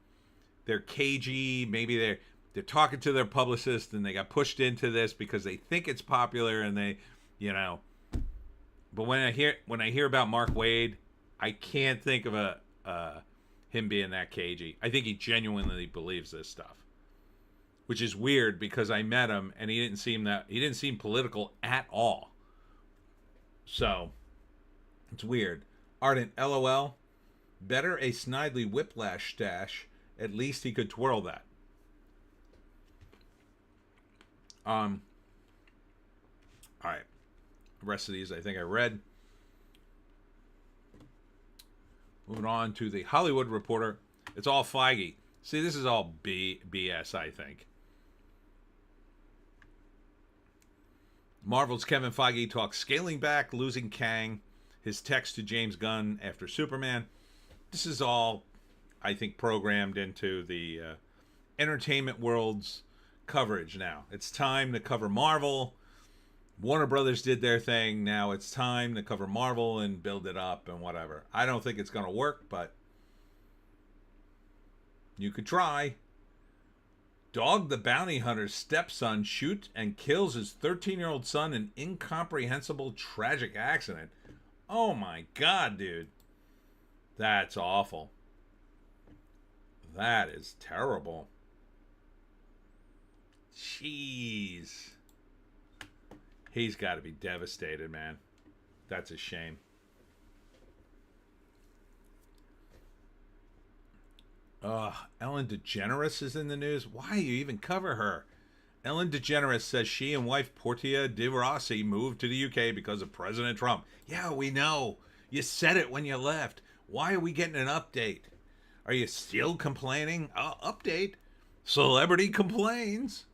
they're cagey. Maybe they're talking to their publicist and they got pushed into this because they think it's popular and they, you know. But when I hear about Mark Waid, I can't think of him being that cagey. I think he genuinely believes this stuff. which is weird because I met him and he didn't seem political at all. So it's weird. Ardent, LOL. Better a Snidely Whiplash stash. At least he could twirl that. All right. The rest of these I think I read. Moving on to the Hollywood Reporter. It's all Feige. See, this is all BS, I think. Marvel's Kevin Feige talks scaling back, losing Kang, his text to James Gunn after Superman. This is all, I think, programmed into the entertainment world's coverage now. It's time to cover Marvel. Warner Brothers did their thing. Now it's time to cover Marvel and build it up and whatever. I don't think it's going to work, but you could try. Dog the Bounty Hunter's stepson shoots and kills his 13-year-old son in incomprehensible tragic accident. Oh my God, dude. That's awful. That is terrible. Jeez. He's got to be devastated, man. That's a shame. Ellen DeGeneres is in the news. Why you even cover her? Ellen DeGeneres says she and wife Portia de Rossi moved to the UK because of President Trump. Yeah, we know. You said it when you left. Why are we getting an update? Are you still complaining? Update. Celebrity complains.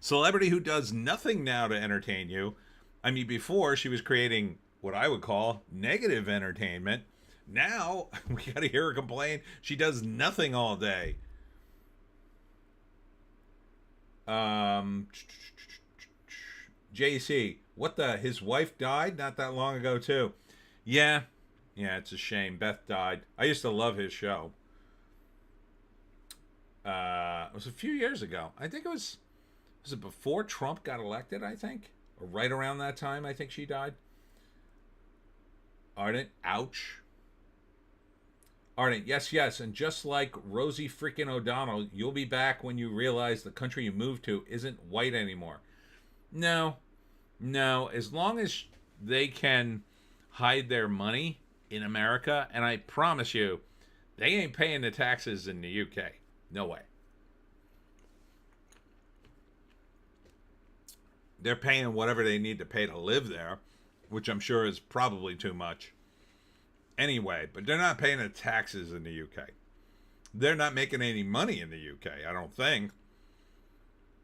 Celebrity who does nothing now to entertain you. I mean, before she was creating what I would call negative entertainment. Now we got to hear her complain. She does nothing all day. JC, his wife died not that long ago too. Yeah, it's a shame. Beth died. I used to love his show. It was a few years ago. I think was it before Trump got elected, I think? Or right around that time, I think she died. Ardent, ouch. Ardent, yes. And just like Rosie freaking O'Donnell, you'll be back when you realize the country you moved to isn't white anymore. No. As long as they can hide their money in America, and I promise you, they ain't paying the taxes in the UK. No way. They're paying whatever they need to pay to live there, which I'm sure is probably too much. Anyway, but they're not paying the taxes in the UK. They're not making any money in the UK, I don't think.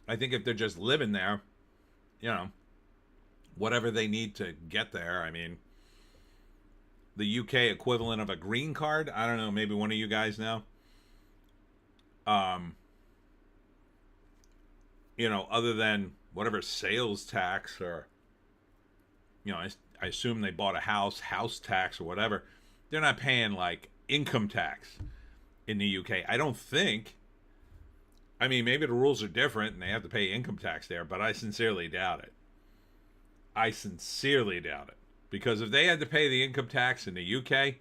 I think if they're just living there, whatever they need to get there, I mean, the UK equivalent of a green card, I don't know, maybe one of you guys know. Other than whatever sales tax or, I assume they bought a house tax or whatever. They're not paying like income tax in the UK. I don't think. I mean, maybe the rules are different and they have to pay income tax there, but I sincerely doubt it. Because if they had to pay the income tax in the UK,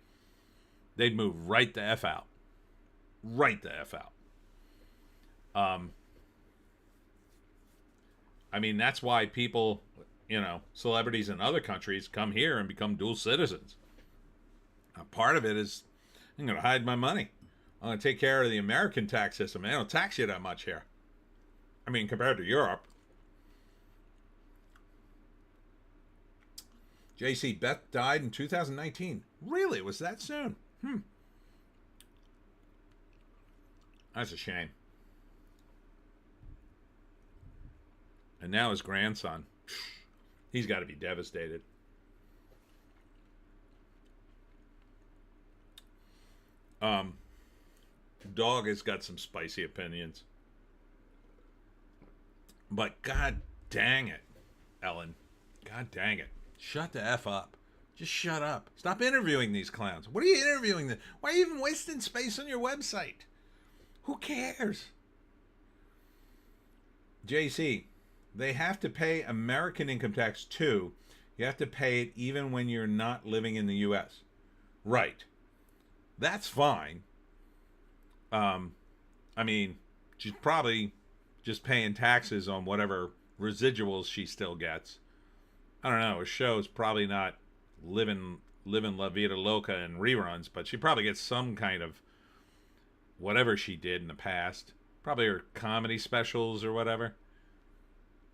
they'd move right the F out. I mean, that's why people, celebrities in other countries come here and become dual citizens. Part of it is, I'm going to hide my money. I'm going to take care of the American tax system. They don't tax you that much here. I mean, compared to Europe. JC, Beth died in 2019. Really? It was that soon? That's a shame. And now his grandson. He's got to be devastated. Dog has got some spicy opinions. But god dang it, Ellen. God dang it. Shut the F up. Just shut up. Stop interviewing these clowns. What are you interviewing them? Why are you even wasting space on your website? Who cares? JC, they have to pay American income tax too. You have to pay it even when you're not living in the U.S. Right. That's fine. I mean, She's probably just paying taxes on whatever residuals she still gets. I don't know. Her show's probably not living La Vida Loca in reruns, but she probably gets some kind of whatever she did in the past. Probably her comedy specials or whatever.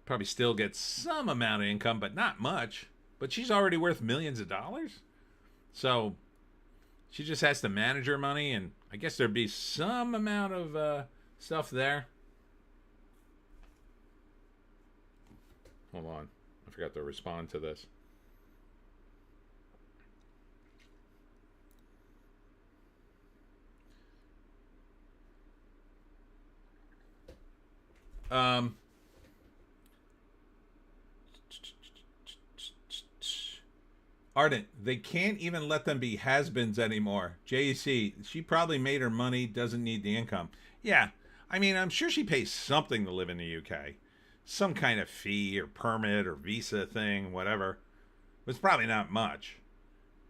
Probably still gets some amount of income, but not much. But she's already worth millions of dollars. So she just has to manage her money, and I guess there'd be some amount of stuff there. Hold on. I forgot to respond to this. Ardent, they can't even let them be has-beens anymore. JC, she probably made her money, doesn't need the income. Yeah, I mean, I'm sure she pays something to live in the UK. Some kind of fee or permit or visa thing, whatever. It's probably not much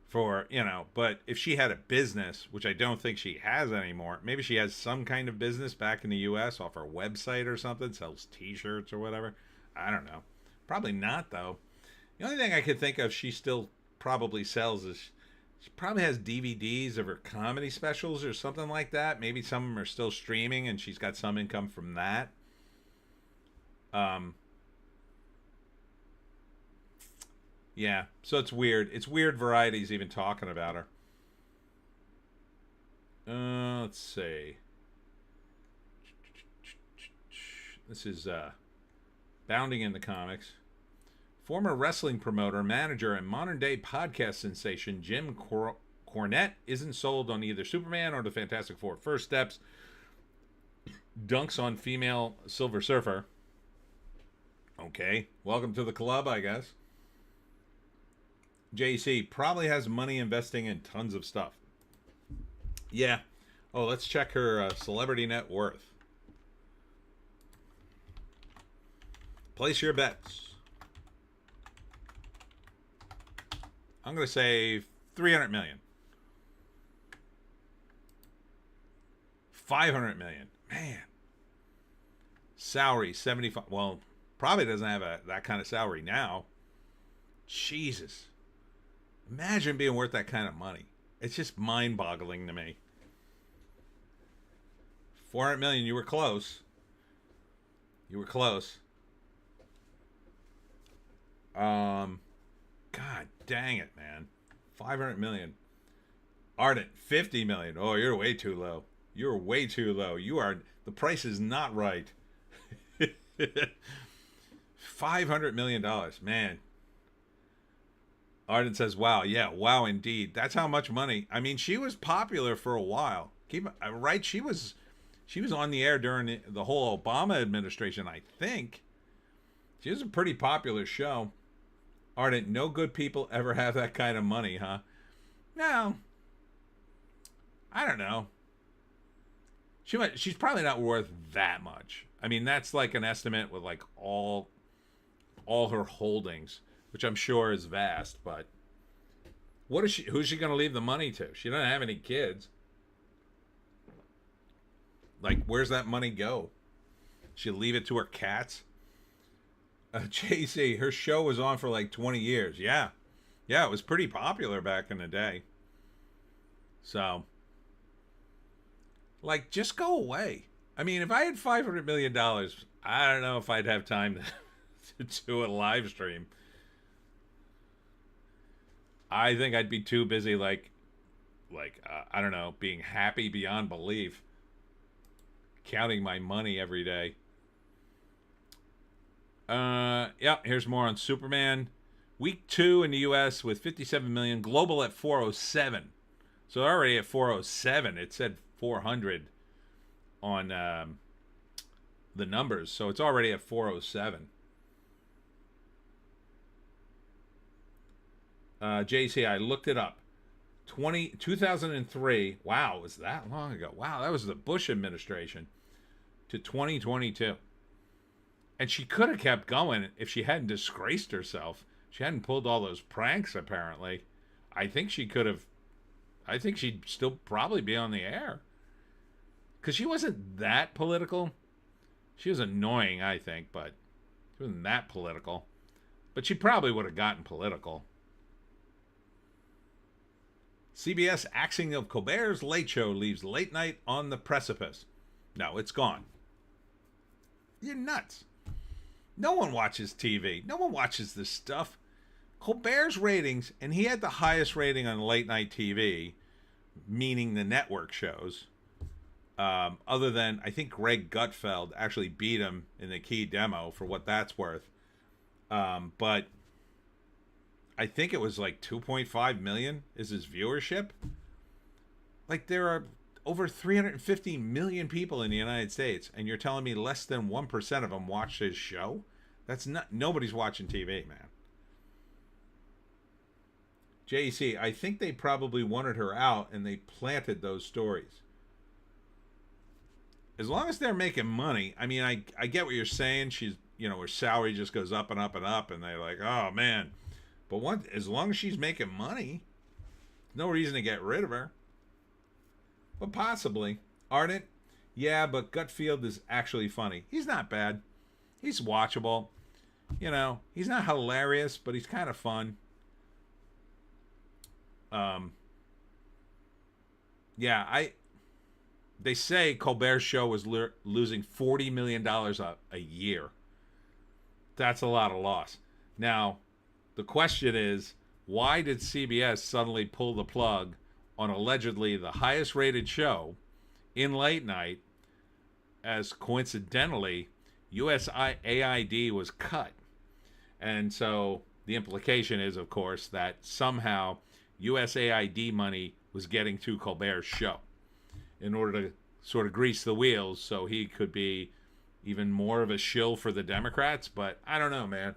for, but if she had a business, which I don't think she has anymore, maybe she has some kind of business back in the US off her website or something, sells t-shirts or whatever. I don't know. Probably not, though. The only thing I could think of she still probably sells is she probably has DVDs of her comedy specials or something like that. Maybe some of them are still streaming and she's got some income from that. Yeah, so it's weird. It's weird Variety's even talking about her. Let's see. This is Bounding in the Comics. Former wrestling promoter, manager, and modern-day podcast sensation Jim Cornette isn't sold on either Superman or the Fantastic Four. First steps, dunks on female Silver Surfer. Okay, welcome to the club, I guess. JC probably has money investing in tons of stuff. Yeah. Oh, let's check her celebrity net worth. Place your bets. I'm going to say 300 million. 500 million. Man. Salary 75. Well, probably doesn't have that kind of salary now. Jesus. Imagine being worth that kind of money. It's just mind-boggling to me. 400 million, you were close. You were close. God dang it, man. 500 million. Ardent, 50 million. Oh, you're way too low. You're way too low. The price is not right. $500 million. Man. Ardent says, wow. Yeah, wow, indeed. That's how much money. I mean, she was popular for a while. Right? She was on the air during the whole Obama administration, I think. She was a pretty popular show. Ardent, no good people ever have that kind of money, huh? No. I don't know. She's probably not worth that much. I mean, that's like an estimate with like all her holdings, which I'm sure is vast, but who's she going to leave the money to? She doesn't have any kids. Like, where's that money go? She'll leave it to her cats? JC, her show was on for like 20 years. Yeah. Yeah, it was pretty popular back in the day. So, like, just go away. I mean, if I had $500 million, I don't know if I'd have time to do a live stream. I think I'd be too busy, I don't know, being happy beyond belief. Counting my money every day. Yeah, here's more on Superman. Week 2 in the US with 57 million. Global at 407. So they're already at 407. It said 400 on the numbers. So it's already at 407. JC, I looked it up. 2003. Wow, it was that long ago. Wow, that was the Bush administration. To 2022. And she could have kept going if she hadn't disgraced herself. She hadn't pulled all those pranks, apparently. I think she'd still probably be on the air. Because she wasn't that political. She was annoying, I think, but she wasn't that political. But she probably would have gotten political. CBS axing of Colbert's Late Show leaves late night on the precipice. No, it's gone. You're nuts. No one watches TV. No one watches this stuff. Colbert's ratings, and he had the highest rating on late night TV, meaning the network shows, other than, I think Greg Gutfeld actually beat him in the key demo for what that's worth. But I think it was like 2.5 million is his viewership. Like, there are over 350 million people in the United States, and you're telling me less than 1% of them watch his show? That's not, nobody's watching TV, man. JEC, I think they probably wanted her out and they planted those stories. As long as they're making money, I mean, I get what you're saying. She's, you know, her salary just goes up and up and up, and they're like, oh man. But as long as she's making money, no reason to get rid of her. But possibly. Ardent, yeah, but Gutfield is actually funny. He's not bad. He's watchable. You know, he's not hilarious, but he's kind of fun. Yeah, they say Colbert's show was losing $40 million a year. That's a lot of loss. Now, the question is, why did CBS suddenly pull the plug on allegedly the highest rated show in late night, as coincidentally USAID was cut? And so the implication is, of course, that somehow USAID money was getting to Colbert's show in order to sort of grease the wheels so he could be even more of a shill for the Democrats. But I don't know, man.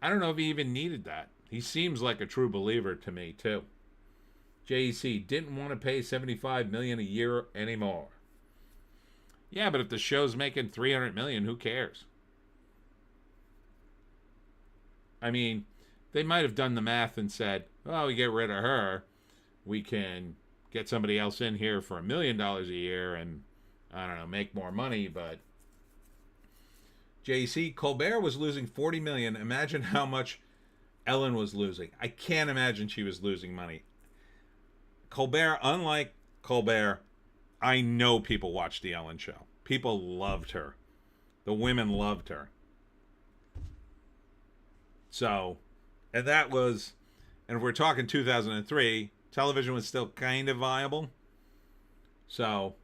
I don't know if he even needed that. He seems like a true believer to me, too. JEC didn't want to pay $75 million a year anymore. Yeah, but if the show's making $300 million, who cares? I mean, they might have done the math and said, well, we get rid of her, we can get somebody else in here for $1 million a year and, I don't know, make more money. But JC, Colbert was losing $40 million. Imagine how much Ellen was losing. I can't imagine she was losing money. Colbert, unlike Colbert, I know people watched the Ellen show. People loved her. The women loved her. So, and that was, and if we're talking 2003, television was still kind of viable. So,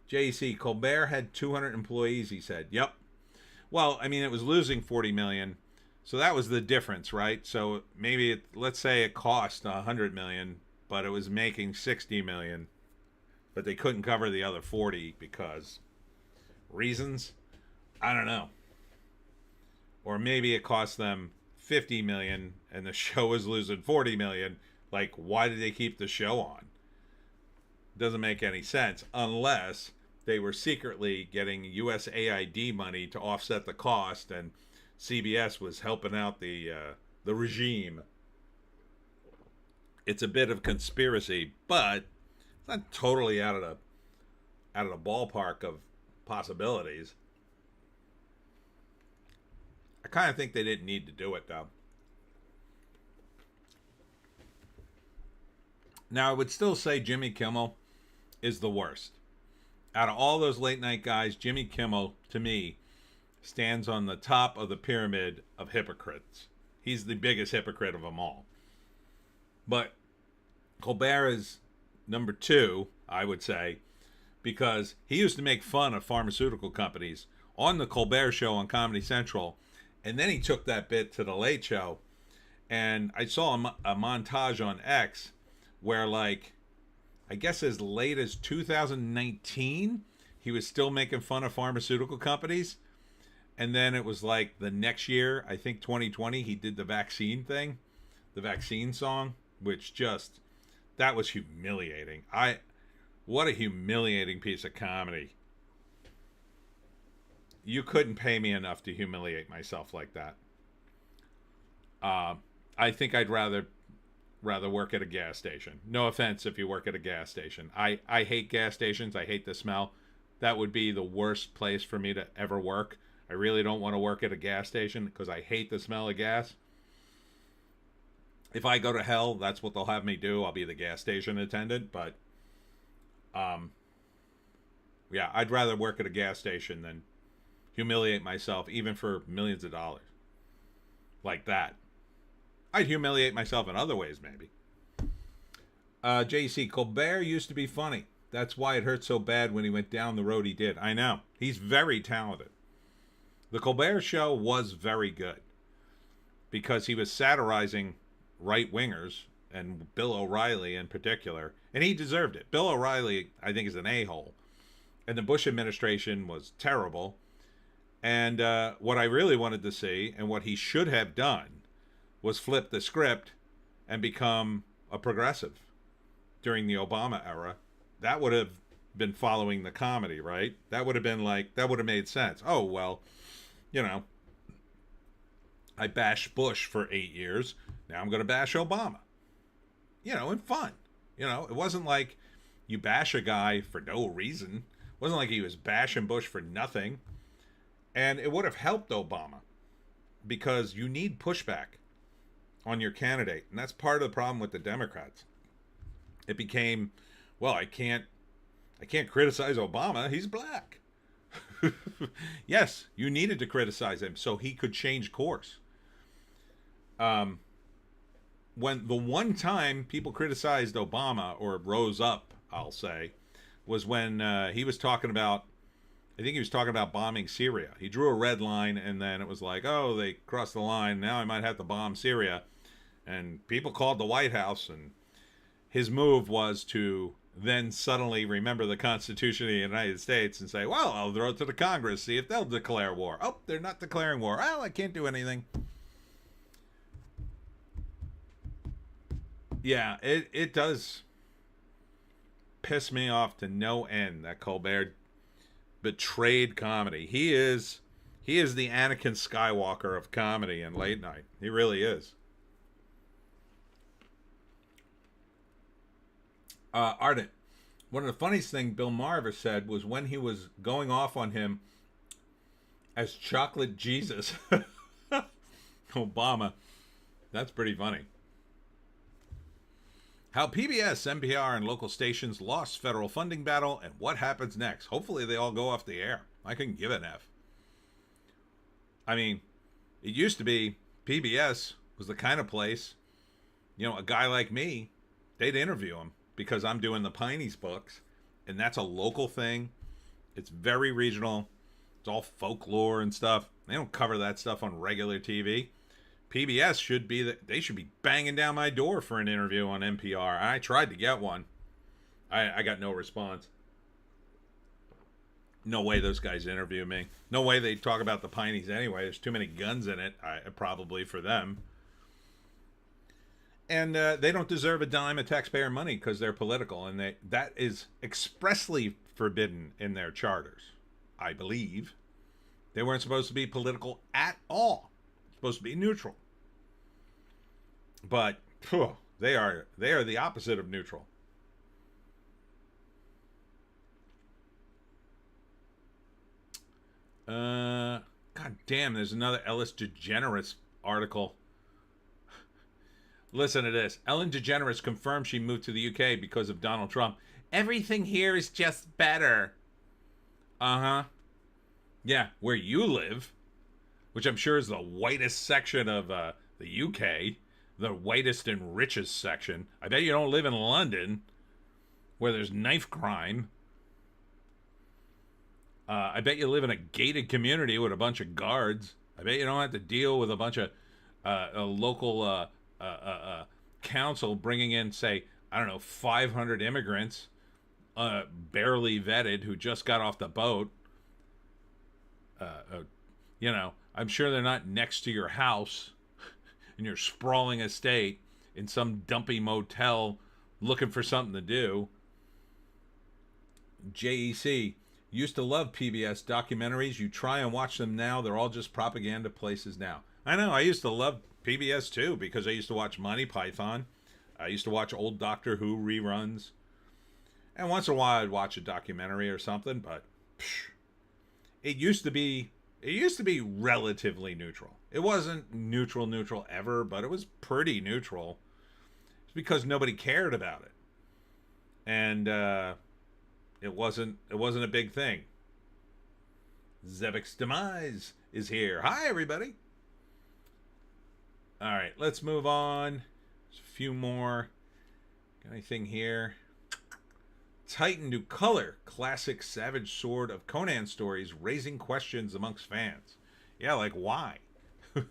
JC, Colbert had 200 employees, he said. Yep. Well, I mean, it was losing 40 million. So that was the difference, right? So maybe, let's say it cost 100 million, but it was making 60 million. But they couldn't cover the other 40 because reasons? I don't know. Or maybe it cost them 50 million and the show was losing 40 million. Like, why did they keep the show on? Doesn't make any sense unless they were secretly getting USAID money to offset the cost and CBS was helping out the regime. It's a bit of conspiracy, but it's not totally out of the ballpark of possibilities. I kind of think they didn't need to do it, though. Now, I would still say Jimmy Kimmel is the worst. Out of all those late night guys, Jimmy Kimmel, to me, stands on the top of the pyramid of hypocrites. He's the biggest hypocrite of them all. But Colbert is number 2, I would say, because he used to make fun of pharmaceutical companies on the Colbert Show on Comedy Central, and then he took that bit to the Late Show, and I saw a montage on X where, like, I guess as late as 2019, he was still making fun of pharmaceutical companies. And then it was like the next year, I think 2020, he did the vaccine thing, the vaccine song, which just, that was humiliating. What a humiliating piece of comedy. You couldn't pay me enough to humiliate myself like that. I think I'd rather work at a gas station. No offense if you work at a gas station. I hate gas stations. I hate the smell. that would be the worst place for me to ever work. I really don't want to work at a gas station because I hate the smell of gas. If I go to hell, that's what they'll have me do. I'll be the gas station attendant. But, yeah, I'd rather work at a gas station than humiliate myself, even for millions of dollars. Like that. I'd humiliate myself in other ways, maybe. JC, Colbert used to be funny. That's why it hurt so bad when he went down the road he did. I know. He's very talented. The Colbert Show was very good because he was satirizing right-wingers and Bill O'Reilly in particular, and he deserved it. Bill O'Reilly, I think, is an a-hole, and the Bush administration was terrible. And what I really wanted to see, and what he should have done, was flip the script and become a progressive during the Obama era. That would have been following the comedy, right? That would have been like, that would have made sense. Oh, well, you know, I bashed Bush for 8 years. Now I'm going to bash Obama. You know, and fun. You know, it wasn't like you bash a guy for no reason. It wasn't like he was bashing Bush for nothing. And it would have helped Obama because you need pushback on your candidate. And that's part of the problem with the Democrats. It became, well, I can't criticize Obama. He's black. Yes, you needed to criticize him so he could change course. When the one time people criticized Obama, or rose up, I'll say, was when he was talking about, I think he was talking about bombing Syria. He drew a red line, and then it was like, oh, they crossed the line. Now I might have to bomb Syria. And people called the White House, and his move was to then suddenly remember the Constitution of the United States and say, well, I'll throw it to the Congress, see if they'll declare war. Oh, they're not declaring war. Oh, I can't do anything. Yeah, it does piss me off to no end that Colbert betrayed comedy. He is the Anakin Skywalker of comedy and late night. He really is. Ardent, one of the funniest things Bill Maher ever said was when he was going off on him as Chocolate Jesus. Obama. That's pretty funny. How PBS, NPR, and local stations lost federal funding battle, and what happens next. Hopefully they all go off the air. I couldn't give an F. I mean, it used to be PBS was the kind of place, you know, a guy like me, they'd interview him because I'm doing the Pineys books, and that's a local thing. It's very regional. It's all folklore and stuff. They don't cover that stuff on regular TV. PBS should be they should be banging down my door for an interview on NPR. I tried to get one. I got no response. No way those guys interview me. No way they talk about the Pineys anyway. There's too many guns in it, probably for them. And they don't deserve a dime of taxpayer money because they're political, and that is expressly forbidden in their charters, I believe. They weren't supposed to be political at all. Supposed to be neutral. But they are the opposite of neutral. God damn, there's another Ellis DeGeneres article. Listen to this. Ellen DeGeneres confirmed she moved to the UK because of Donald Trump. Everything here is just better. Uh-huh. Yeah, where you live, which I'm sure is the whitest section of the UK, the whitest and richest section. I bet you don't live in London, where there's knife crime. I bet you live in a gated community with a bunch of guards. I bet you don't have to deal with a bunch of a local council bringing in, say, I don't know, 500 immigrants, barely vetted, who just got off the boat. You know, I'm sure they're not next to your house in your sprawling estate in some dumpy motel looking for something to do. JEC, used to love PBS documentaries. You try and watch them now, they're all just propaganda places now. I know, I used to love PBS too because I used to watch Monty Python. I used to watch old Doctor Who reruns. And once in a while I'd watch a documentary or something, but It used to be relatively neutral. It wasn't neutral ever, but it was pretty neutral. It's because nobody cared about it. And it wasn't a big thing. Zebek's demise is here. Hi everybody. All right, let's move on. There's a few more. Got anything here? Titan to color classic Savage Sword of Conan stories, raising questions amongst fans. Yeah, like why? If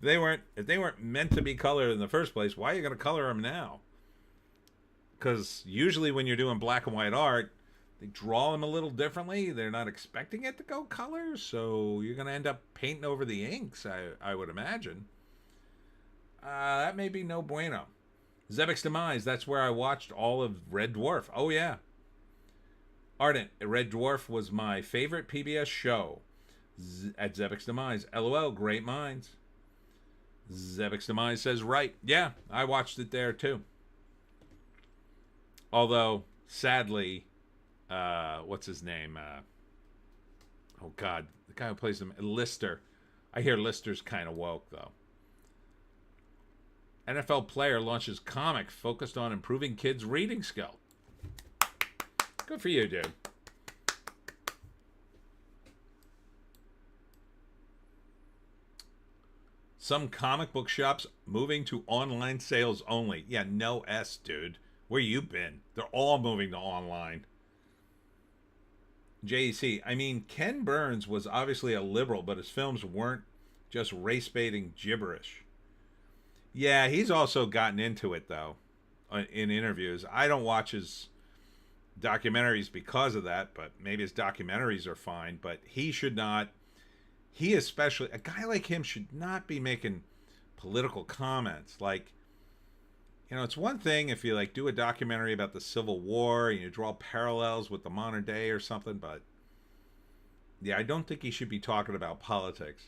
they weren't meant to be colored in the first place, why are you going to color them now? Because usually when you're doing black and white art, they draw them a little differently. They're not expecting it to go color, so you're going to end up painting over the inks, I would imagine. That may be no bueno. Zebek's Demise, that's where I watched all of Red Dwarf. Oh, yeah. Ardent, Red Dwarf was my favorite PBS show. At Zebek's Demise. LOL, great minds. Zebek's Demise says, right. Yeah, I watched it there, too. Although, sadly, what's his name? Oh, God. The guy who plays him, Lister. I hear Lister's kind of woke, though. NFL player launches comic focused on improving kids' reading skill. Good for you, dude. Some comic book shops moving to online sales only. Yeah, no S, dude. Where you been? They're all moving to online. JEC, I mean, Ken Burns was obviously a liberal, but his films weren't just race-baiting gibberish. Yeah, he's also gotten into it, though, in interviews. I don't watch his documentaries because of that, but maybe his documentaries are fine. But he should not, he especially, a guy like him should not be making political comments. Like, you know, it's one thing if you, like, do a documentary about the Civil War and you draw parallels with the modern day or something, but, yeah, I don't think he should be talking about politics.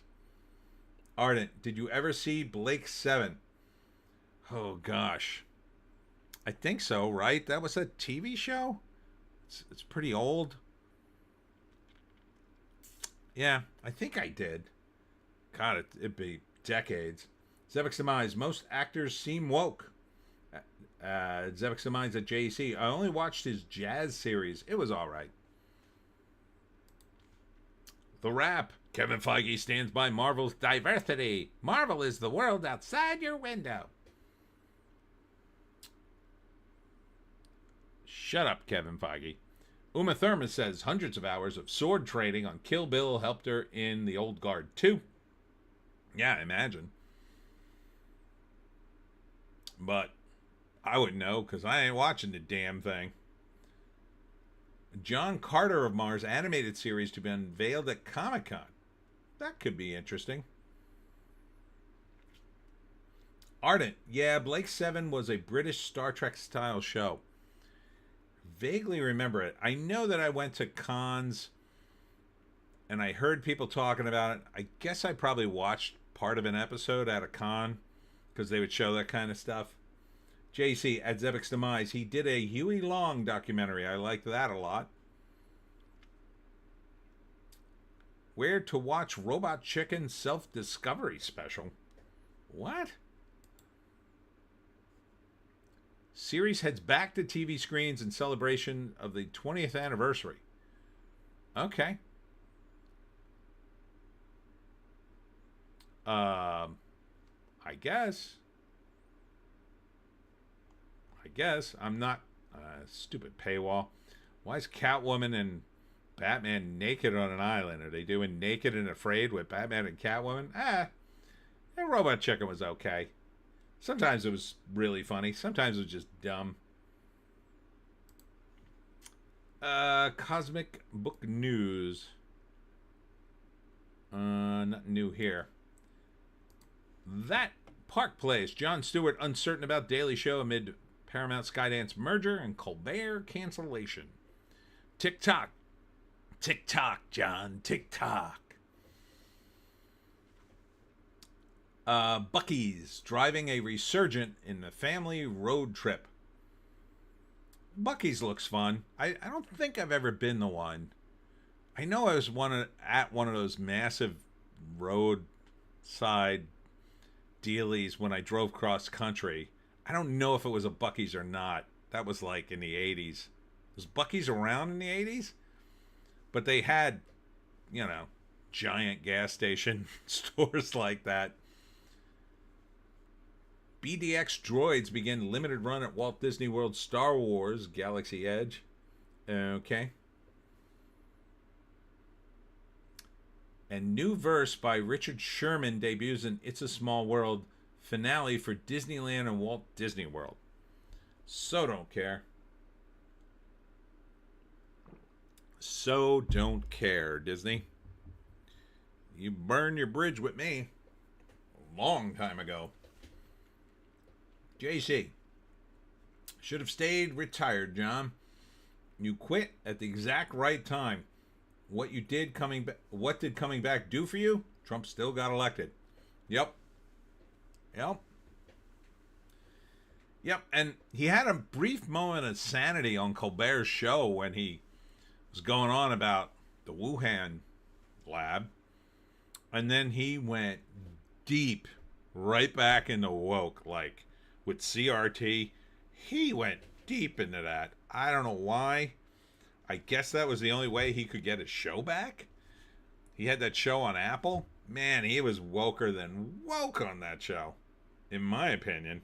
Ardent, did you ever see Blake 7? Oh, gosh. I think so, right? That was a TV show? It's pretty old. Yeah, I think I did. God, it'd be decades. Zebek's Demise. Most actors seem woke. Zebek's Demise at JEC. I only watched his jazz series. It was all right. The Rap. Kevin Feige stands by Marvel's diversity. Marvel is the world outside your window. Shut up, Kevin Feige. Uma Thurman says hundreds of hours of sword training on Kill Bill helped her in The Old Guard 2. Yeah, I imagine. But I wouldn't know because I ain't watching the damn thing. John Carter of Mars animated series to be unveiled at Comic-Con. That could be interesting. Ardent. Yeah, Blake 7 was a British Star Trek style show. Vaguely remember it. I know that I went to cons and I heard people talking about it. I guess I probably watched part of an episode at a con because they would show that kind of stuff. JC at Zebek's Demise. He did a Huey Long documentary. I liked that a lot. Where to watch Robot Chicken self-discovery special. What? Series heads back to TV screens in celebration of the 20th anniversary. Okay. I guess. I'm not stupid paywall. Why is Catwoman and Batman naked on an island? Are they doing Naked and Afraid with Batman and Catwoman? That Robot Chicken was okay. Sometimes it was really funny. Sometimes it was just dumb. Cosmic Book News. Nothing new here. That Park Place. Jon Stewart uncertain about Daily Show amid Paramount Skydance merger and Colbert cancellation. TikTok. TikTok, John. TikTok. Buc-ee's driving a resurgent in the family road trip. Bucky's looks fun. I don't think I've ever been to one. I know I was at one of those massive roadside dealies when I drove cross country. I don't know if it was a Bucky's or not. That was like in the 80s. Was Bucky's around in the 80s? But they had, you know, giant gas station stores like that. BDX droids begin limited run at Walt Disney World Star Wars Galaxy Edge. Okay. And new verse by Richard Sherman debuts in It's a Small World finale for Disneyland and Walt Disney World. So don't care. So don't care, Disney. You burned your bridge with me a long time ago. JC. Should have stayed retired, John. You quit at the exact right time. What did coming back do for you? Trump still got elected. Yep. And he had a brief moment of sanity on Colbert's show when he was going on about the Wuhan lab. And then he went deep right back into woke, like with CRT. He went deep into that. I don't know why. I guess that was the only way he could get his show back. He had that show on Apple. Man, he was woker than woke on that show, in my opinion.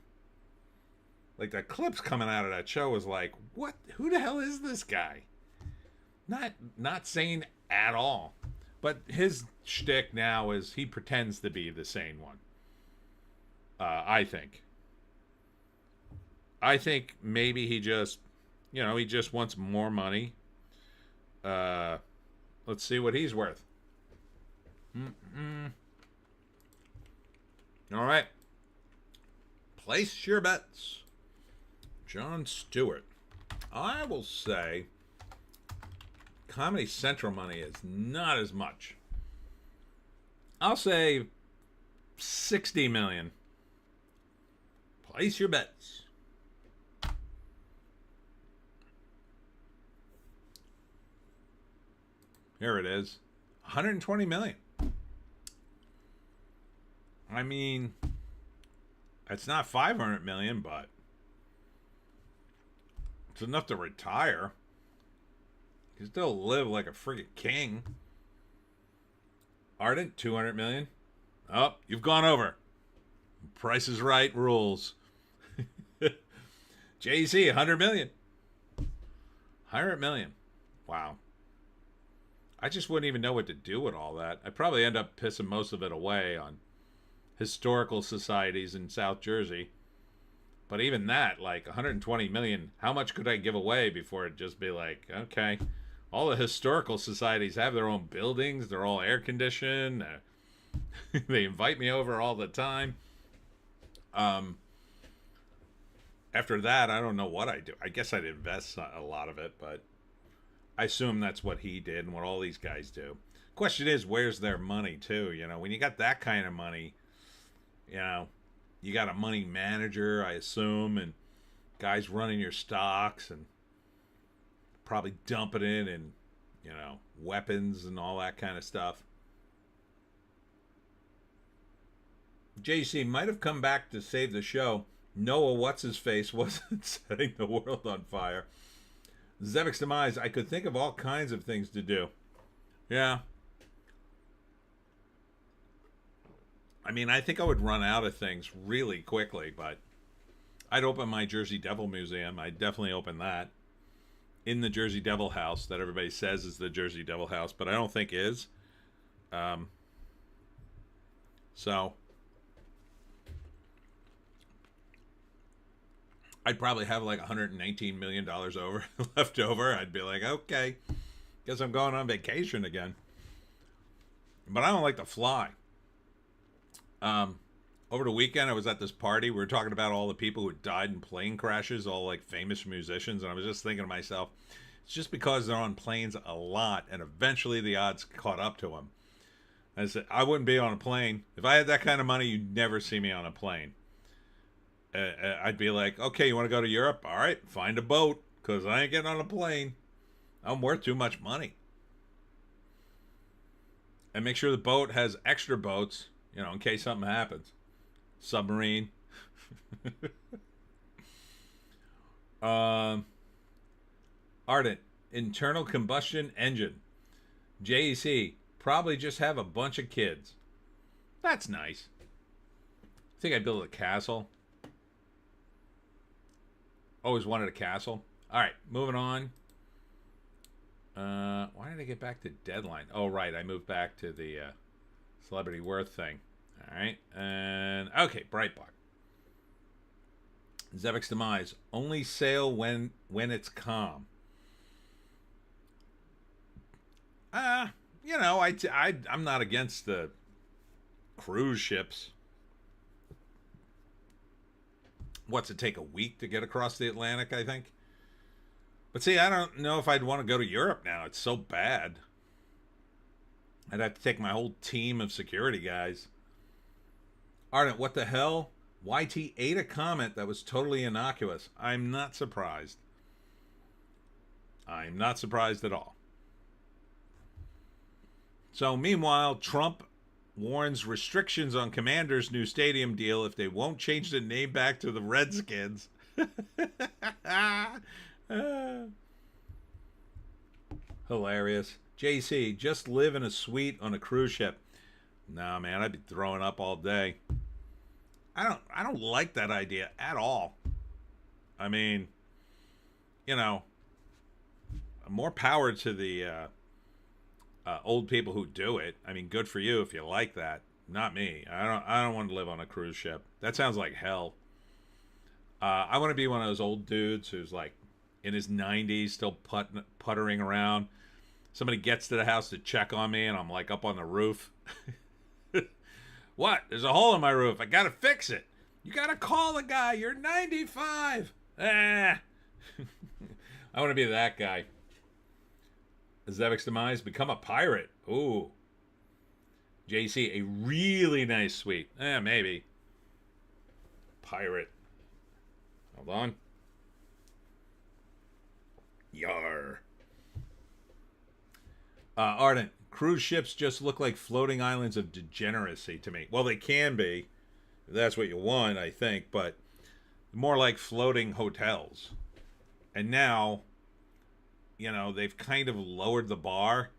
Like, the clips coming out of that show was like, what? Who the hell is this guy? Not sane at all. But his shtick now is he pretends to be the sane one. I think. I think maybe he just wants more money. Let's see what he's worth. All right. Place your bets. Jon Stewart. I will say Comedy Central money is not as much. I'll say 60 million. Place your bets. Here it is. 120 million. I mean, it's not 500 million, but it's enough to retire. You still live like a friggin' king. Ardent, 200 million. Oh, you've gone over. Price is Right rules. Jay-Z, 100 million. 100 million. Wow. I just wouldn't even know what to do with all that. I'd probably end up pissing most of it away on historical societies in South Jersey. But even that, like 120 million, how much could I give away before it'd just be like, okay, all the historical societies have their own buildings. They're all air conditioned. They invite me over all the time. After that, I don't know what I do. I guess I'd invest a lot of it, but I assume that's what he did and what all these guys do. Question is, where's their money too? You know, when you got that kind of money, you know, you got a money manager, I assume, and guys running your stocks and probably dumping it in, you know, weapons and all that kind of stuff. JC might have come back to save the show. Noah What's-His-Face wasn't setting the world on fire. Zevic's demise, I could think of all kinds of things to do. Yeah. I mean, I think I would run out of things really quickly, but I'd open my Jersey Devil Museum. I'd definitely open that. In the Jersey Devil House that everybody says is the Jersey Devil House, but I don't think is. So I'd probably have like $119 million left over. I'd be like, okay, guess I'm going on vacation again. But I don't like to fly. Over the weekend, I was at this party. We were talking about all the people who died in plane crashes, all like famous musicians. And I was just thinking to myself, it's just because they're on planes a lot. And eventually the odds caught up to them. I said, I wouldn't be on a plane. If I had that kind of money, you'd never see me on a plane. I'd be like, okay, you want to go to Europe? All right, find a boat. because I ain't getting on a plane. I'm worth too much money. And make sure the boat has extra boats, in case something happens. Submarine. Ardent, internal combustion engine. JEC, probably just have a bunch of kids. That's nice. I think I'd build a castle. Always wanted a castle. All right, moving on. Why did I get back to deadline? Oh, right, I moved back to the celebrity worth thing. All right, and okay, Brightbot. Zevek's demise. Only sail when it's calm. I'm not against the cruise ships. What's it take, a week to get across the Atlantic, I think? But see, I don't know if I'd want to go to Europe now. It's so bad. I'd have to take my whole team of security guys. Ardent, what the hell? YT ate a comment that was totally innocuous. I'm not surprised. I'm not surprised at all. So, meanwhile, Trump warns restrictions on Commanders' new stadium deal if they won't change the name back to the Redskins. Hilarious. JC, just live in a suite on a cruise ship. Nah, man, I'd be throwing up all day. I don't like that idea at all. I mean, more power to the old people who do it. I mean, good for you if you like that. Not me. I don't want to live on a cruise ship. That sounds like hell. I want to be one of those old dudes who's like in his 90s, still puttering around. Somebody gets to the house to check on me, and I'm like up on the roof. What? There's a hole in my roof. I gotta fix it. You gotta call the guy. You're 95. I want to be that guy. Zevek's demise. Become a pirate. Ooh. JC, a really nice suite. Maybe. Pirate. Hold on. Yar. Ardent. Cruise ships just look like floating islands of degeneracy to me. Well, they can be. If that's what you want, I think. But more like floating hotels. And now, they've kind of lowered the bar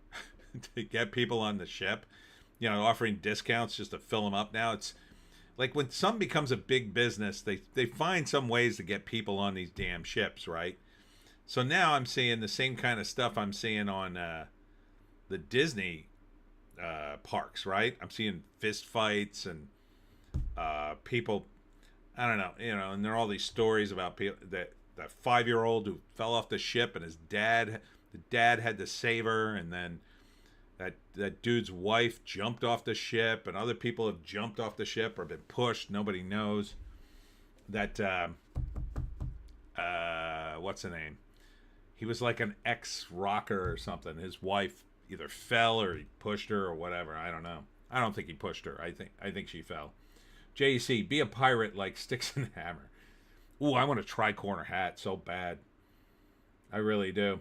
to get people on the ship. Offering discounts just to fill them up now. It's like when something becomes a big business, they find some ways to get people on these damn ships, right? So now I'm seeing the same kind of stuff I'm seeing on the Disney parks, right? I'm seeing fist fights and people, I don't know, and there are all these stories about people that 5-year-old who fell off the ship and the dad had to save her, and then that dude's wife jumped off the ship, and other people have jumped off the ship or been pushed. Nobody knows. That what's the name? He was like an ex-rocker or something. His wife either fell or he pushed her or whatever. I don't know. I don't think he pushed her. I think she fell. JC, be a pirate like Sticks and Hammer. Ooh, I want a tri-corner hat so bad. I really do.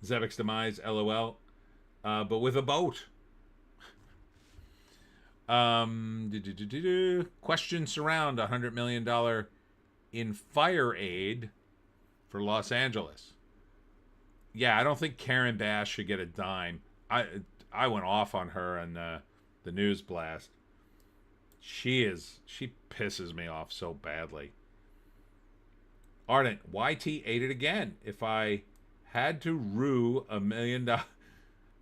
Zevek's demise, LOL. But with a boat. Questions surround $100 million in fire aid for Los Angeles. Yeah, I don't think Karen Bass should get a dime. I went off on her on the news blast. She pisses me off so badly. Ardent, YT ate it again. If I had to rue $1 million,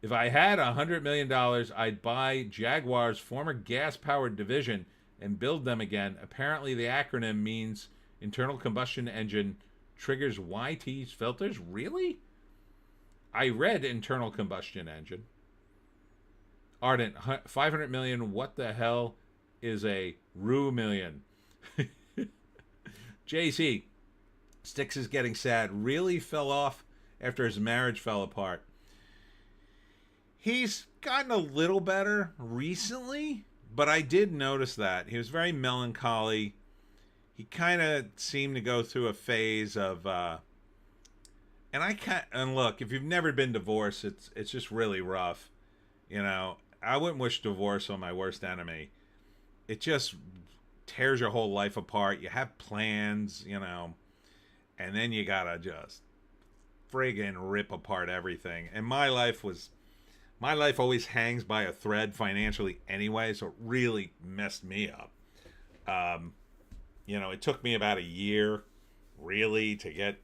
if I had $100 million, I'd buy Jaguar's former gas-powered division and build them again. Apparently, the acronym means internal combustion engine triggers YT's filters. Really? I read internal combustion engine. Ardent, 500 million. What the hell is a rue million? JC, Sticks is getting sad. Really fell off after his marriage fell apart. He's gotten a little better recently, but I did notice that. He was very melancholy. He kind of seemed to go through a phase of And I can't. And look, if you've never been divorced, it's just really rough. You know, I wouldn't wish divorce on my worst enemy. It just tears your whole life apart. You have plans, you know, and then you gotta just friggin' rip apart everything. And my life always hangs by a thread financially anyway, so it really messed me up. Um, you know, it took me about a year really to get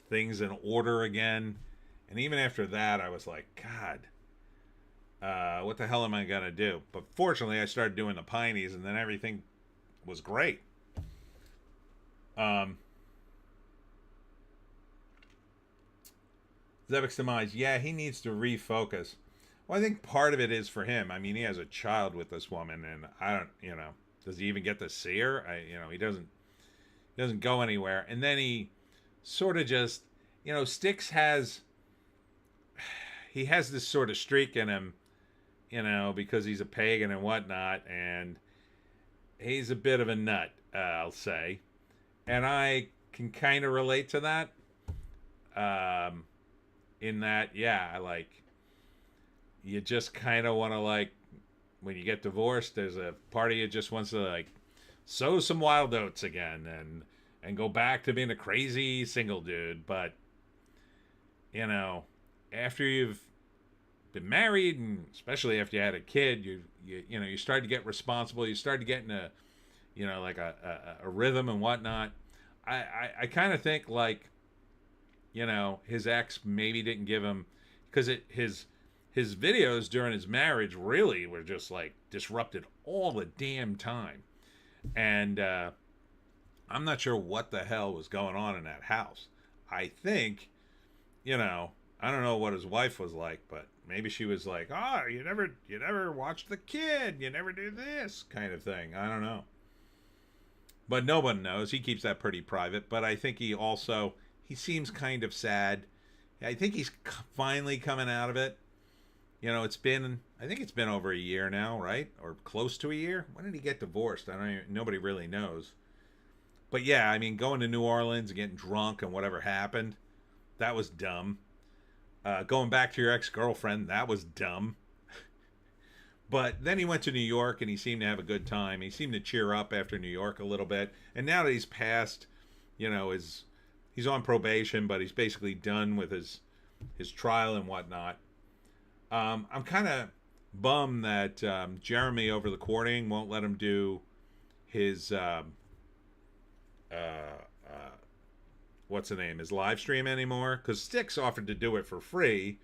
things in order again. And even after that, I was like, God, what the hell am I going to do? But fortunately, I started doing the Pineys, and then everything was great. Um, Zevek's demise, yeah, he needs to refocus. Well, I think part of it is for him. I mean, he has a child with this woman, and I don't, you know, does he even get to see her? He doesn't go anywhere. And then he sort of just, you know, he has this sort of streak in him, you know, because he's a pagan and whatnot, and he's a bit of a nut, I'll say, and I can kind of relate to that. Um, in that, yeah, like you just kind of want to like when you get divorced, there's a part of you just wants to like sow some wild oats again and go back to being a crazy single dude, but you know, after you've been married and especially after you had a kid, you know you start to get responsible. You start to get in a you know like a rhythm and whatnot. I kind of think like you know his ex maybe didn't give him because his videos during his marriage really were just like disrupted all the damn time, and I'm not sure what the hell was going on in that house. I think you know I don't know what his wife was like, but maybe she was like, "Oh, you never watch the kid, you never do this," kind of thing. I don't know. But no one knows. He keeps that pretty private, but I think he seems kind of sad. I think he's finally coming out of it. You know, I think it's been over a year now, right? Or close to a year. When did he get divorced? Nobody really knows. But yeah, I mean, going to New Orleans and getting drunk and whatever happened, that was dumb. Going back to your ex-girlfriend, that was dumb. But then he went to New York and he seemed to have a good time. He seemed to cheer up after New York a little bit. And now that he's passed, you know, he's on probation, but he's basically done with his trial and whatnot. I'm kind of bummed that Jeremy over the courting won't let him do his what's the name, his live stream anymore, because Styx offered to do it for free,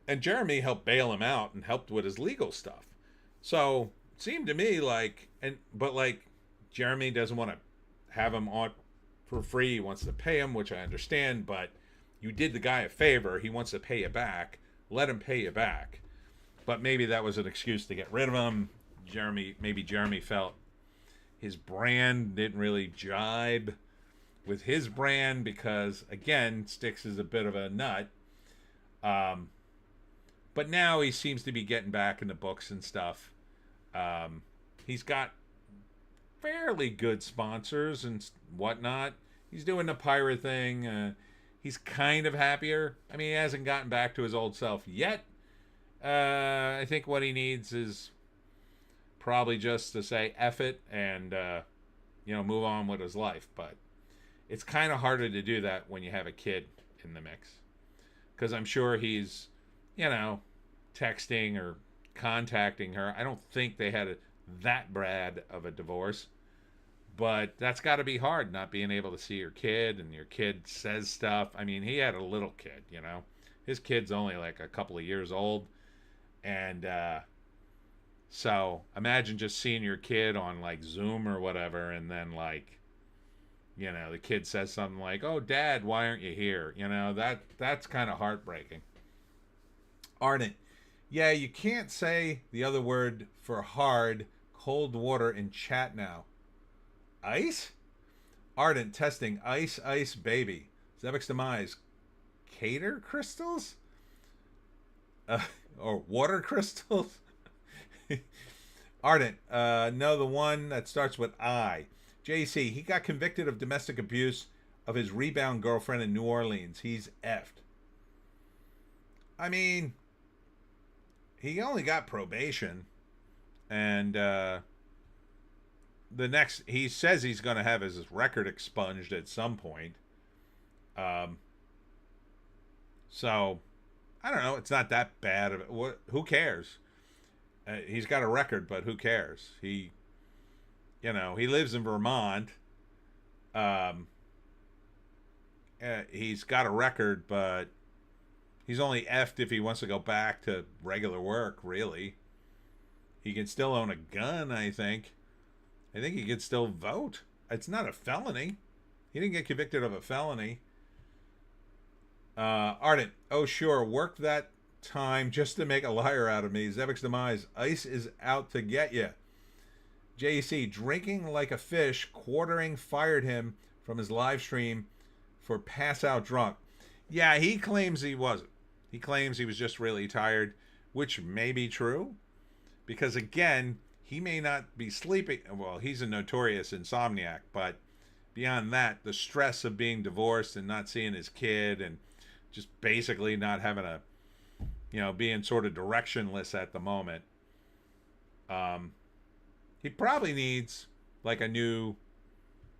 and Jeremy helped bail him out and helped with his legal stuff. So it seemed to me like, but like Jeremy doesn't want to have him on for free. He wants to pay him, which I understand, but you did the guy a favor. He wants to pay you back. Let him pay you back. But maybe that was an excuse to get rid of him. Maybe Jeremy felt his brand didn't really jibe with his brand because, again, Styx is a bit of a nut. But now he seems to be getting back in the books and stuff. He's got fairly good sponsors and whatnot. He's doing the pirate thing. He's kind of happier. I mean, he hasn't gotten back to his old self yet. I think what he needs is probably just to say F it and, move on with his life. But it's kind of harder to do that when you have a kid in the mix. Because I'm sure he's, texting or contacting her. I don't think they had that bad of a divorce. But that's got to be hard, not being able to see your kid, and your kid says stuff. I mean, he had a little kid, His kid's only like a couple of years old. And so imagine just seeing your kid on like Zoom or whatever, and then like, the kid says something like, "Oh, Dad, why aren't you here?" That's kind of heartbreaking. Ardent. Yeah, you can't say the other word for hard, cold water in chat now. Ice? Ardent testing. Ice, ice, baby. Zebek's demise. Cater crystals? Or water crystals? Ardent. No, the one that starts with I. JC, he got convicted of domestic abuse. of his rebound girlfriend in New Orleans. He's effed. I mean, he only got probation, and he says he's going to have his record expunged at some point. So I don't know. It's not that bad of it. Who cares? He's got a record, but who cares? He lives in Vermont. He's got a record, but he's only effed if he wants to go back to regular work, really. He can still own a gun, I think. I think he can still vote. It's not a felony. He didn't get convicted of a felony. Ardent, oh sure, work that time just to make a liar out of me. Zebek's demise. ICE is out to get you. JC, drinking like a fish, quartering fired him from his live stream for pass out drunk. Yeah, he claims he wasn't. He claims he was just really tired, which may be true. Because again, he may not be sleeping. Well, he's a notorious insomniac, but beyond that, the stress of being divorced and not seeing his kid and just basically not having being sort of directionless at the moment. He probably needs like a new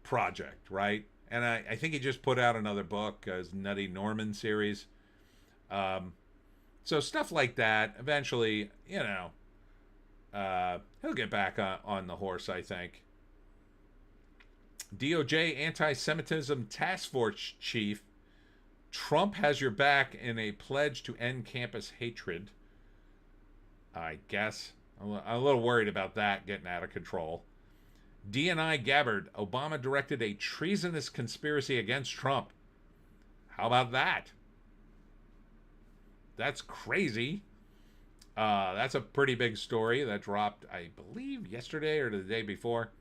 project, right? And I think he just put out another book, his Nutty Norman series. So stuff like that, eventually, he'll get back on the horse, I think. DOJ Anti-Semitism Task Force Chief, Trump has your back in a pledge to end campus hatred. I guess. I'm a little worried about that getting out of control. DNI Gabbard, Obama directed a treasonous conspiracy against Trump. How about that? That's crazy. That's a pretty big story that dropped, I believe, yesterday or the day before.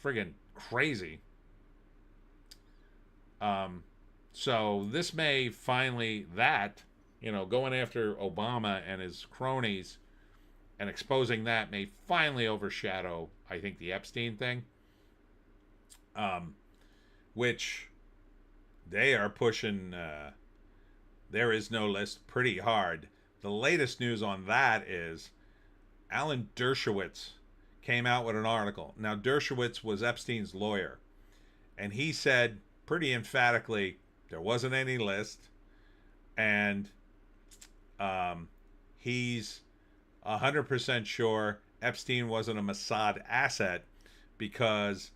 Friggin' crazy. So this may finally, going after Obama and his cronies and exposing that may finally overshadow, I think, the Epstein thing. Which they are pushing, there is no list pretty hard. The latest news on that is Alan Dershowitz came out with an article. Now, Dershowitz was Epstein's lawyer, and he said pretty emphatically there wasn't any list, and he's 100% sure Epstein wasn't a Mossad asset because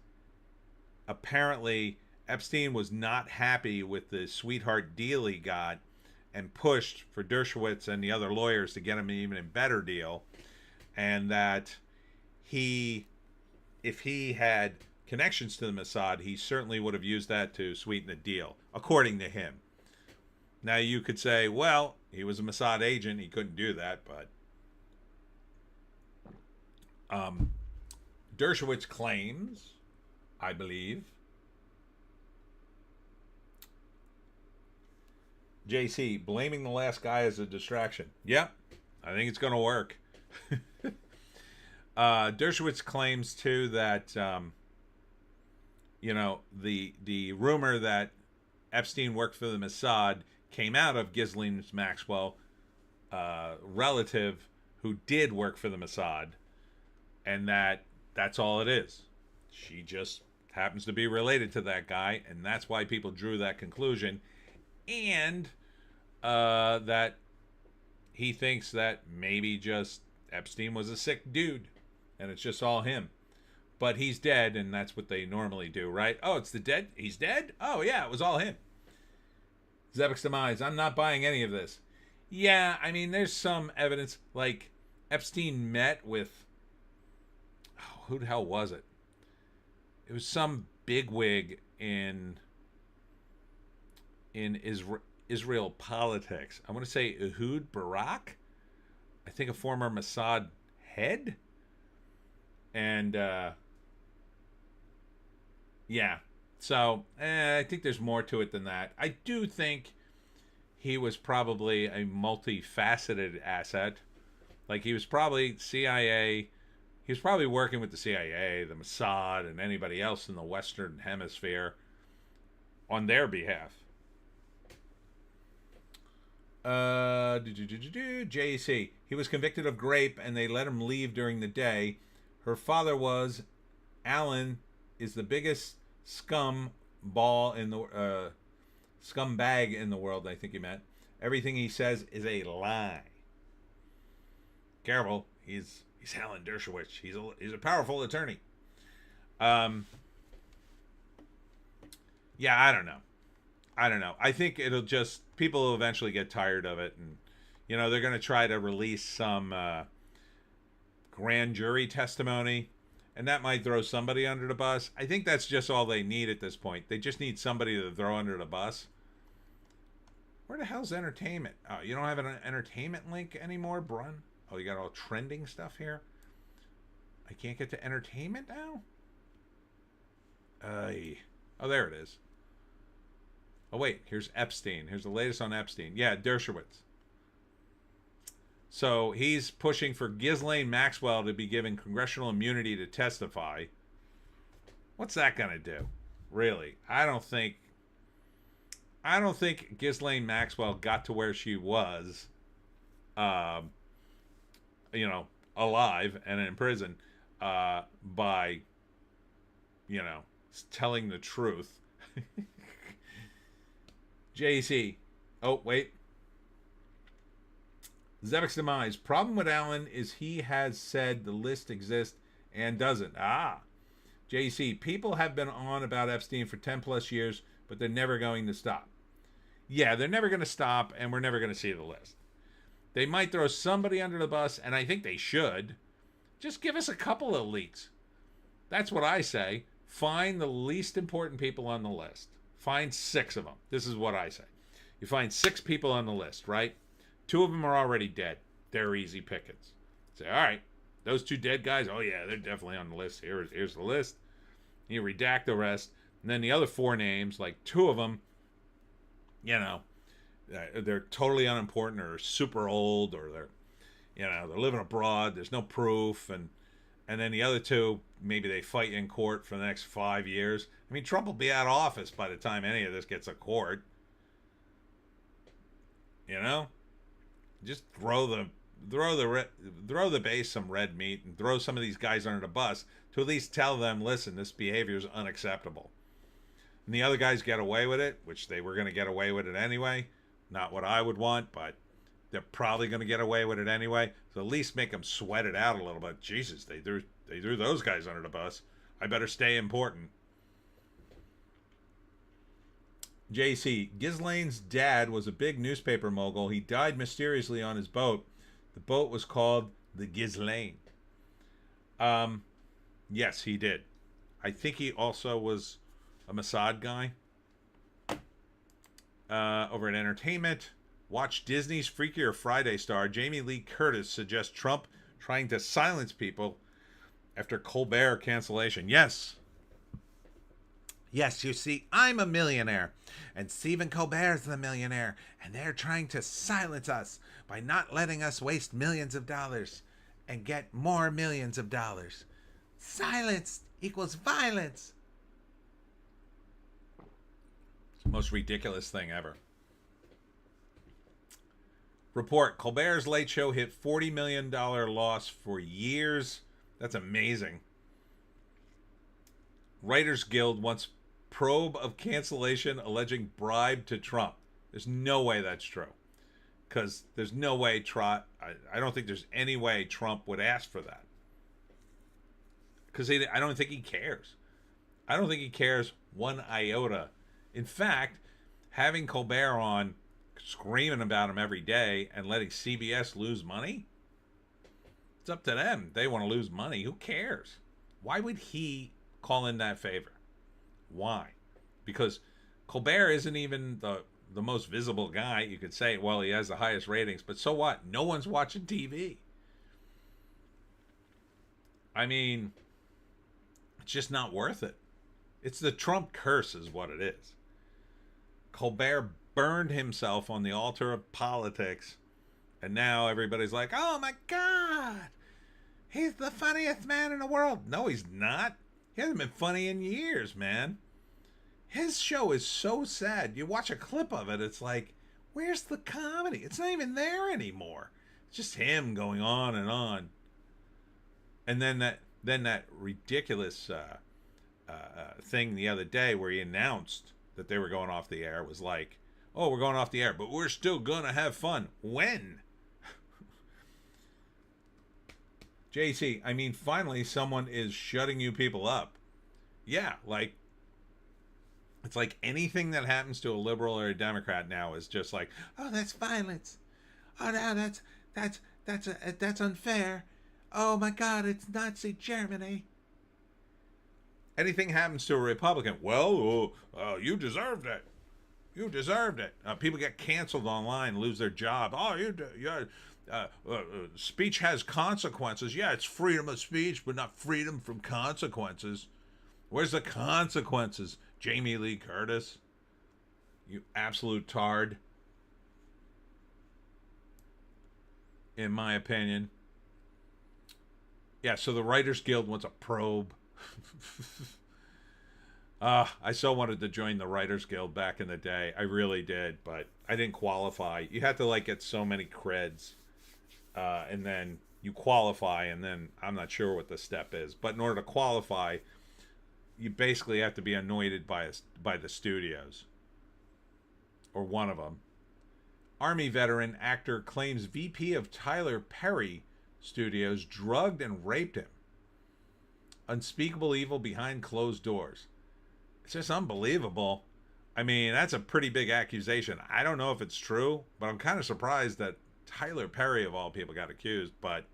apparently Epstein was not happy with the sweetheart deal he got and pushed for Dershowitz and the other lawyers to get him an even better deal, and that if he had connections to the Mossad, he certainly would have used that to sweeten the deal, according to him. Now you could say, well, he was a Mossad agent, he couldn't do that, but Dershowitz claims, I believe, JC, blaming the last guy as a distraction. Yep, I think it's going to work. Dershowitz claims, too, that, the rumor that Epstein worked for the Mossad came out of Ghislaine Maxwell, relative who did work for the Mossad, and that's all it is. She just happens to be related to that guy, and that's why people drew that conclusion. And that he thinks that maybe just Epstein was a sick dude and it's just all him. But he's dead, and that's what they normally do, right? Oh, it's the dead? He's dead? Oh, yeah, it was all him. Zebek's demise. I'm not buying any of this. Yeah, I mean, there's some evidence. Like, Epstein met with... Oh, who the hell was it? It was some bigwig in Israel politics. I want to say Ehud Barak. I think a former Mossad head. And, yeah. So, I think there's more to it than that. I do think he was probably a multifaceted asset. Like, he was probably CIA. He was probably working with the CIA, the Mossad, and anybody else in the Western Hemisphere. on their behalf. JC. He was convicted of rape and they let him leave during the day. Her father was Alan is the biggest scumbag in the world, I think he meant. Everything he says is a lie. Careful, he's Alan Dershowitz. He's a powerful attorney. Yeah, I don't know. I think it'll just people will eventually get tired of it, and they're going to try to release some grand jury testimony, and that might throw somebody under the bus. I think that's just all they need at this point. They just need somebody to throw under the bus. Where the hell's entertainment? Oh, you don't have an entertainment link anymore, Brun? Oh, you got all trending stuff here? I can't get to entertainment now? Oh, there it is. Oh, wait. Here's Epstein. Here's the latest on Epstein. Yeah, Dershowitz. So he's pushing for Ghislaine Maxwell to be given congressional immunity to testify. What's that going to do? Really? I don't think Ghislaine Maxwell got to where she was, alive and in prison, by, telling the truth. JC. Oh, wait. Zevek's demise. Problem with Alan is he has said the list exists and doesn't. JC. People have been on about Epstein for 10 plus years, but they're never going to stop. Yeah, they're never going to stop, and we're never going to see the list. They might throw somebody under the bus, and I think they should. Just give us a couple of leaks. That's what I say. Find the least important people on the list. Find 6 of them. This is what I say. You find 6 people on the list, right? 2 of them are already dead. They're easy pickings. Say, all right, those 2 dead guys, oh yeah, they're definitely on the list. Here's the list. You redact the rest. And then the other 4 names, like 2 of them, they're totally unimportant or super old, or they're living abroad. There's no proof. And then the other 2, maybe they fight in court for the next 5 years. I mean, Trump will be out of office by the time any of this gets to court. Just throw the base some red meat and throw some of these guys under the bus to at least tell them, listen, this behavior is unacceptable. And the other guys get away with it, which they were going to get away with it anyway. Not what I would want, but they're probably going to get away with it anyway. So at least make them sweat it out a little bit. Jesus, they threw those guys under the bus. I better stay important. JC. Ghislaine's dad was a big newspaper mogul. He died mysteriously on his boat. The boat was called the Ghislaine. Yes, he did. I think he also was a Mossad guy. Over at entertainment. Watch Disney's Freakier Friday star Jamie Lee Curtis suggest Trump trying to silence people after Colbert cancellation. Yes, you see, I'm a millionaire, and Stephen Colbert's the millionaire, and they're trying to silence us by not letting us waste millions of dollars and get more millions of dollars. Silence equals violence. It's the most ridiculous thing ever. Report, Colbert's Late Show hit $40 million loss for years. That's amazing. Writers Guild wants probe of cancellation alleging bribe to Trump. There's no way that's true. Because there's no way I don't think there's any way Trump would ask for that. Because I don't think he cares. I don't think he cares one iota. In fact, having Colbert on screaming about him every day and letting CBS lose money, it's up to them. They want to lose money. Who cares? Why would he call in that favor? Why? Because Colbert isn't even the most visible guy. You could say, well, he has the highest ratings, but so what? No one's watching TV. I mean, it's just not worth it. It's the Trump curse is what it is. Colbert burned himself on the altar of politics, and now everybody's like, oh my God, he's the funniest man in the world. No, he's not. He hasn't been funny in years, man. His show is so sad. You watch a clip of it, it's like, where's the comedy? It's not even there anymore. It's just him going on and on. And then that ridiculous thing the other day where he announced that they were going off the air was like, oh, we're going off the air, but we're still gonna have fun. When? JC, I mean, finally someone is shutting you people up. Yeah, like, it's like anything that happens to a liberal or a Democrat now is just like, oh, that's violence. Oh, no, that's unfair. Oh my God, it's Nazi Germany. Anything happens to a Republican, well, you deserved it. You deserved it. People get canceled online, lose their job. Oh, speech has consequences. Yeah, it's freedom of speech, but not freedom from consequences. Where's the consequences, Jamie Lee Curtis? You absolute tard. In my opinion. Yeah, so the Writers Guild wants a probe. I so wanted to join the Writers Guild back in the day. I really did, but I didn't qualify. You had to like get so many creds, and then you qualify, and then I'm not sure what the step is. But in order to qualify, you basically have to be anointed by the studios, or one of them. Army veteran actor claims VP of Tyler Perry Studios drugged and raped him. Unspeakable evil behind closed doors. It's just unbelievable. I mean, that's a pretty big accusation. I don't know if it's true, but I'm kind of surprised that Tyler Perry, of all people, got accused. But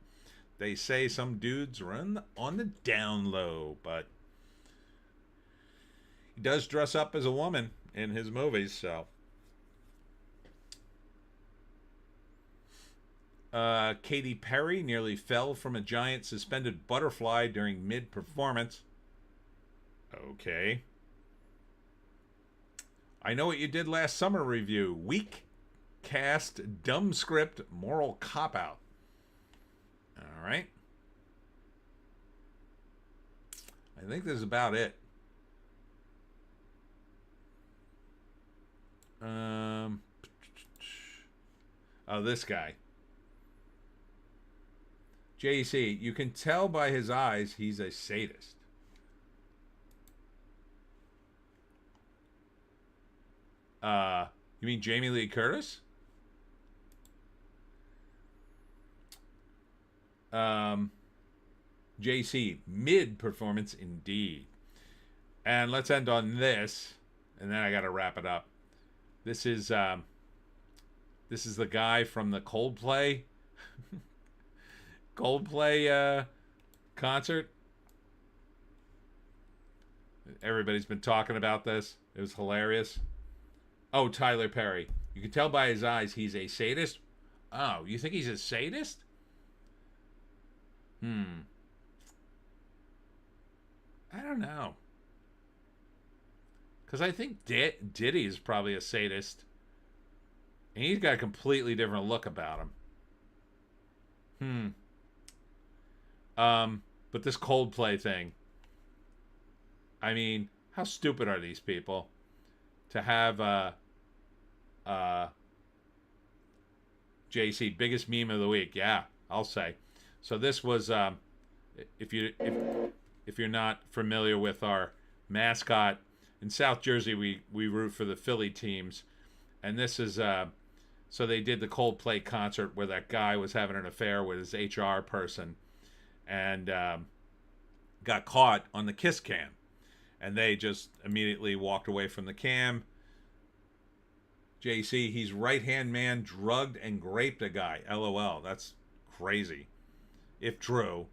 they say some dudes are on the down low. But he does dress up as a woman in his movies, so. Katy Perry nearly fell from a giant suspended butterfly during mid-performance. Okay. I Know What You Did Last Summer review. Weak cast, dumb script, moral cop-out. All right. I think this is about it. Oh, this guy. JC, you can tell by his eyes he's a sadist. You mean Jamie Lee Curtis? JC, mid-performance indeed. And let's end on this, and then I gotta wrap it up. This is the guy from the Coldplay concert. Everybody's been talking about this. It was hilarious. Oh, Tyler Perry. You can tell by his eyes he's a sadist. Oh, you think he's a sadist? I don't know. Because I think Diddy is probably a sadist. And he's got a completely different look about him. But this Coldplay thing. I mean, how stupid are these people? To have JC, biggest meme of the week. Yeah, I'll say. So this was if you're not familiar with our mascot in South Jersey, we root for the Philly teams, and this is so they did the Coldplay concert where that guy was having an affair with his HR person, and got caught on the kiss cam, and they just immediately walked away from the cam. JC, he's right-hand man, drugged and raped a guy. LOL. That's crazy. If true.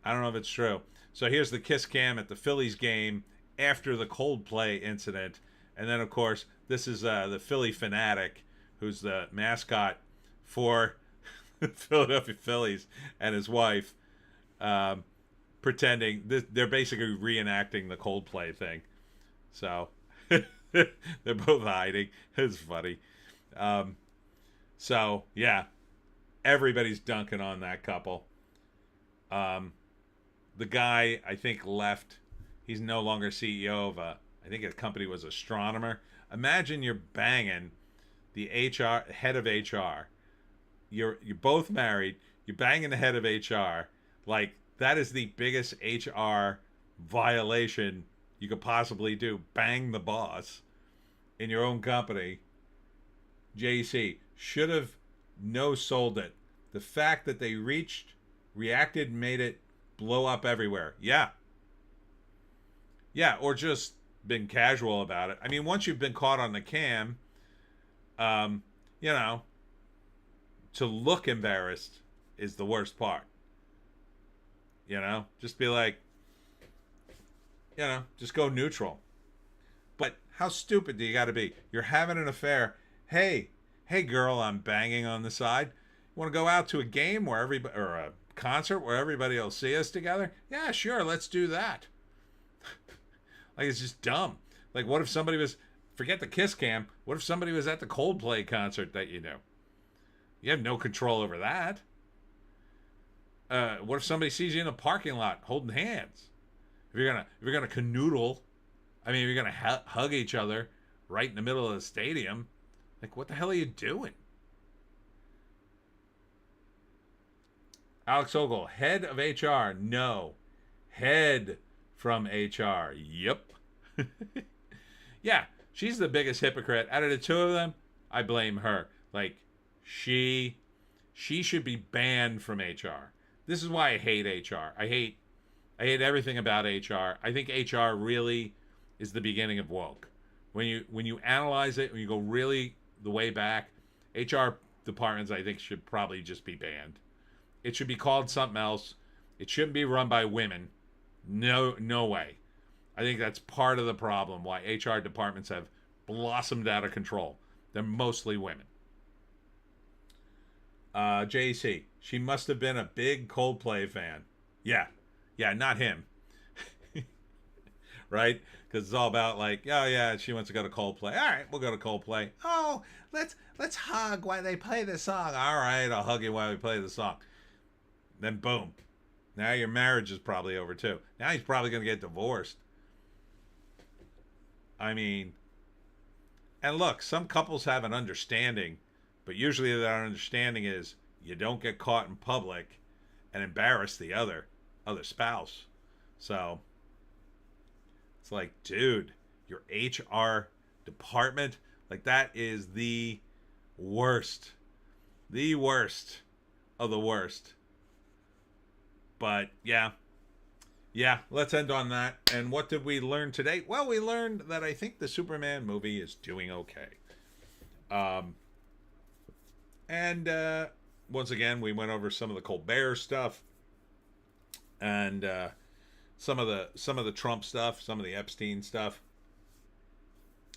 I don't know if it's true. So here's the kiss cam at the Phillies game after the Coldplay incident. And then, of course, this is the Philly fanatic, who's the mascot for the Philadelphia Phillies, and his wife, pretending. They're basically reenacting the Coldplay thing. So... they're both hiding. It's funny. So yeah, everybody's dunking on that couple. The guy, I think, left. He's no longer CEO of a I think the company was Astronomer. Imagine you're banging the HR head of HR. You're both married. You're banging the head of HR. Like, that is the biggest HR violation you could possibly do. Bang the boss in your own company. JC should have no sold it. The fact that they reacted, made it blow up everywhere. Yeah. Yeah, or just been casual about it. I mean, once you've been caught on the cam, you know, to look embarrassed is the worst part. You know, just be like, you know, just go neutral. But how stupid do you got to be? You're having an affair. Hey, girl, I'm banging on the side. You want to go out to a game where everybody, or a concert where everybody will see us together? Yeah, sure, let's do that. Like, it's just dumb. Like, what if somebody was, forget the kiss cam, what if somebody was at the Coldplay concert that you know? You have no control over that. What if somebody sees you in a parking lot holding hands? If you're gonna canoodle, I mean, if you're gonna hug each other right in the middle of the stadium, like, what the hell are you doing? Alex Ogle, head of HR, no. Head from HR, yep. Yeah, she's the biggest hypocrite. Out of the two of them, I blame her. Like, she should be banned from HR. This is why I hate HR. I hate everything about HR. I think HR really is the beginning of woke. When you analyze it, when you go really the way back, HR departments, I think, should probably just be banned. It should be called something else. It shouldn't be run by women. No way. I think that's part of the problem why HR departments have blossomed out of control. They're mostly women. JC, she must have been a big Coldplay fan. Yeah, not him. Right? Because it's all about like, oh yeah, she wants to go to Coldplay. All right, we'll go to Coldplay. Oh, let's hug while they play the song. All right, I'll hug you while we play the song. Then boom, now your marriage is probably over too. Now he's probably going to get divorced. I mean, and look, some couples have an understanding, but usually that understanding is you don't get caught in public and embarrass the other spouse. So it's like, dude, your HR department, like, that is the worst of the worst. But yeah, let's end on that. And what did we learn today? Well, we learned that I think the Superman movie is doing okay. And once again, we went over some of the Colbert stuff, and some of the Trump stuff, some of the Epstein stuff.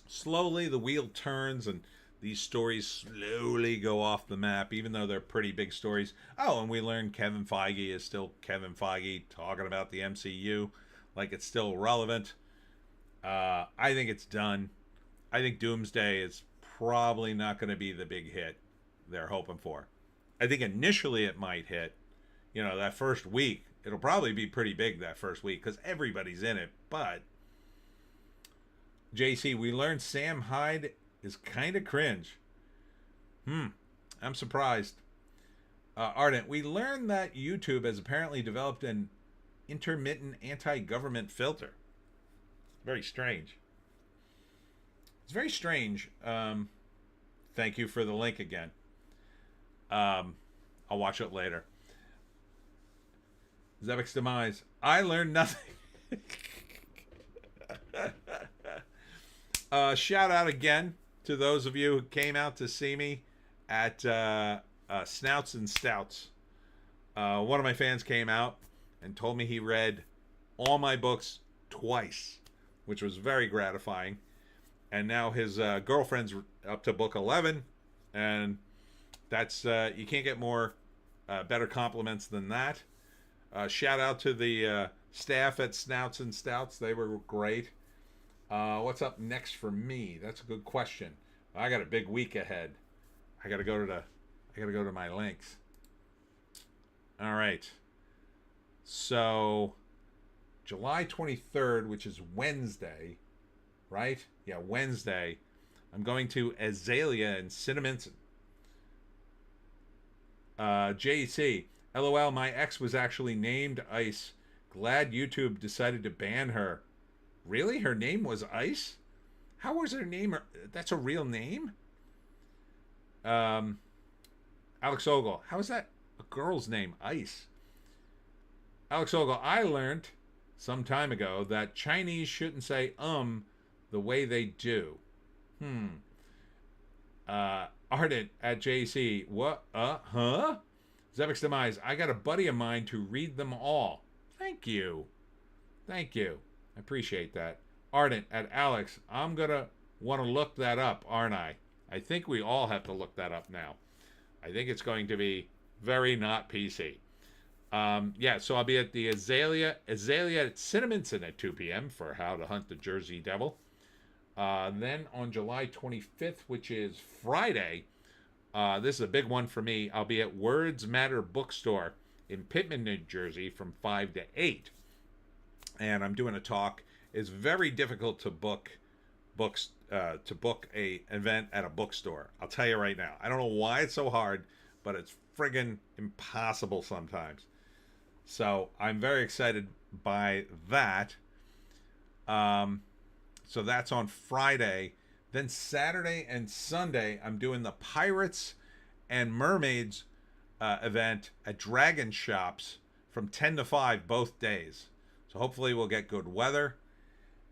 Slowly, the wheel turns, and these stories slowly go off the map, even though they're pretty big stories. Oh, and we learned Kevin Feige is still Kevin Feige, talking about the MCU like it's still relevant. I think it's done. I think Doomsday is probably not going to be the big hit they're hoping for. I think initially it might hit. You know, that first week, it'll probably be pretty big that first week because everybody's in it. But, JC, we learned Sam Hyde is kind of cringe. I'm surprised. Ardent, we learned that YouTube has apparently developed an intermittent anti-government filter. Very strange. It's very strange. Thank you for the link again. I'll watch it later. Zevek's demise. I learned nothing. Shout out again to those of you who came out to see me at Snouts and Stouts. One of my fans came out and told me he read all my books twice, which was very gratifying. And now his girlfriend's up to book 11, and that's you can't get more better compliments than that. Shout out to the staff at Snouts and Stouts. They were great. What's up next for me? That's a good question. I got a big week ahead. I gotta go to my links. All right. So July 23rd, which is Wednesday, right? Yeah, Wednesday. I'm going to Azalea in Cinnaminson. JC, LOL, my ex was actually named Ice. Glad YouTube decided to ban her. Really? Her name was Ice? How was her name? That's a real name? Alex Ogle, how is that a girl's name? Ice. Alex Ogle, I learned some time ago that Chinese shouldn't say the way they do. Ardent at JC. What? Huh? Zevix Demise. I got a buddy of mine to read them all. Thank you. Thank you. I appreciate that. Ardent at Alex. I'm going to want to look that up, aren't I? I think we all have to look that up now. I think it's going to be very not PC. Yeah, so I'll be at the Azalea at Cinnaminson at 2 p.m. for How to Hunt the Jersey Devil. Then on July 25th, which is Friday, this is a big one for me. I'll be at Words Matter Bookstore in Pitman, New Jersey from 5 to 8. And I'm doing a talk. It's very difficult to book books, to book a event at a bookstore. I'll tell you right now. I don't know why it's so hard, but it's friggin' impossible sometimes. So I'm very excited by that. So that's on Friday. Then Saturday and Sunday, I'm doing the Pirates and Mermaids event at Dragon Shops from 10 to 5 both days. So hopefully we'll get good weather.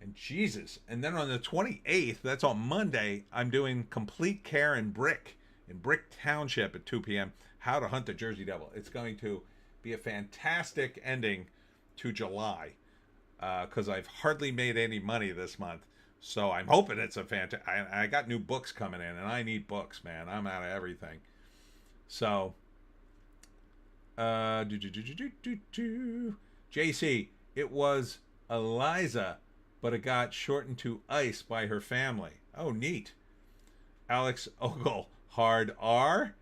And Jesus. And then on the 28th, that's on Monday, I'm doing Complete Care in Brick Township at 2 p.m. How to Hunt the Jersey Devil. It's going to be a fantastic ending to July because I've hardly made any money this month. So I'm hoping it's a fantastic. I got new books coming in, and I need books, man. I'm out of everything. So, JC, it was Eliza, but it got shortened to Ice by her family. Oh, neat. Alex Ogle, hard R.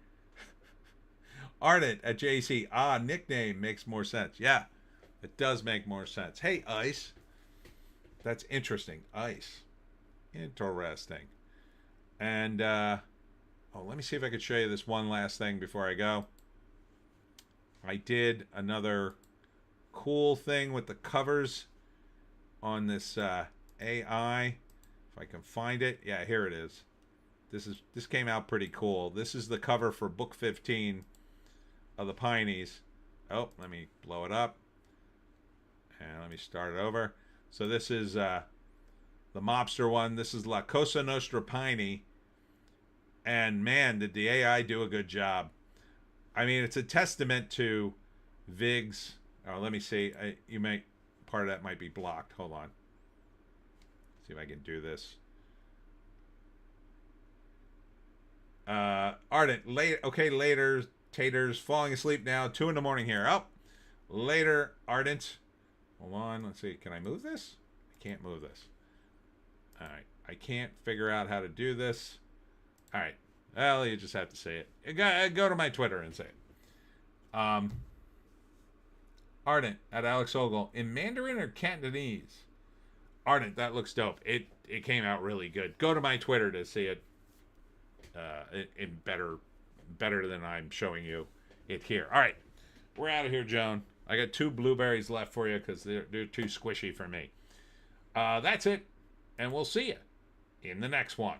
Ardent at JC. Nickname makes more sense. Yeah, it does make more sense. Hey, Ice. That's interesting. Ice. Interesting. And, let me see if I could show you this one last thing before I go. I did another cool thing with the covers on this AI. If I can find it. Yeah, here it is. This came out pretty cool. This is the cover for book 15 of the Pineys. Oh, let me blow it up. And let me start it over. So this is the mobster one. This is La Cosa Nostra Piney. And man, did the AI do a good job. I mean, it's a testament to Vig's. Oh, let me see. Part of that might be blocked. Hold on. See if I can do this. Ardent, late. Okay, later. Taters, falling asleep now. 2 a.m. here. Oh, later, Ardent. Hold on. Let's see. Can I move this? I can't move this. All right. I can't figure out how to do this. All right. Well, you just have to say it. Go to my Twitter and say it. Ardent at Alex Ogle. In Mandarin or Cantonese? Ardent, that looks dope. It came out really good. Go to my Twitter to see it in better than I'm showing you it here. All right. We're out of here, Joan. I got 2 blueberries left for you because they're too squishy for me. That's it. And we'll see you in the next one.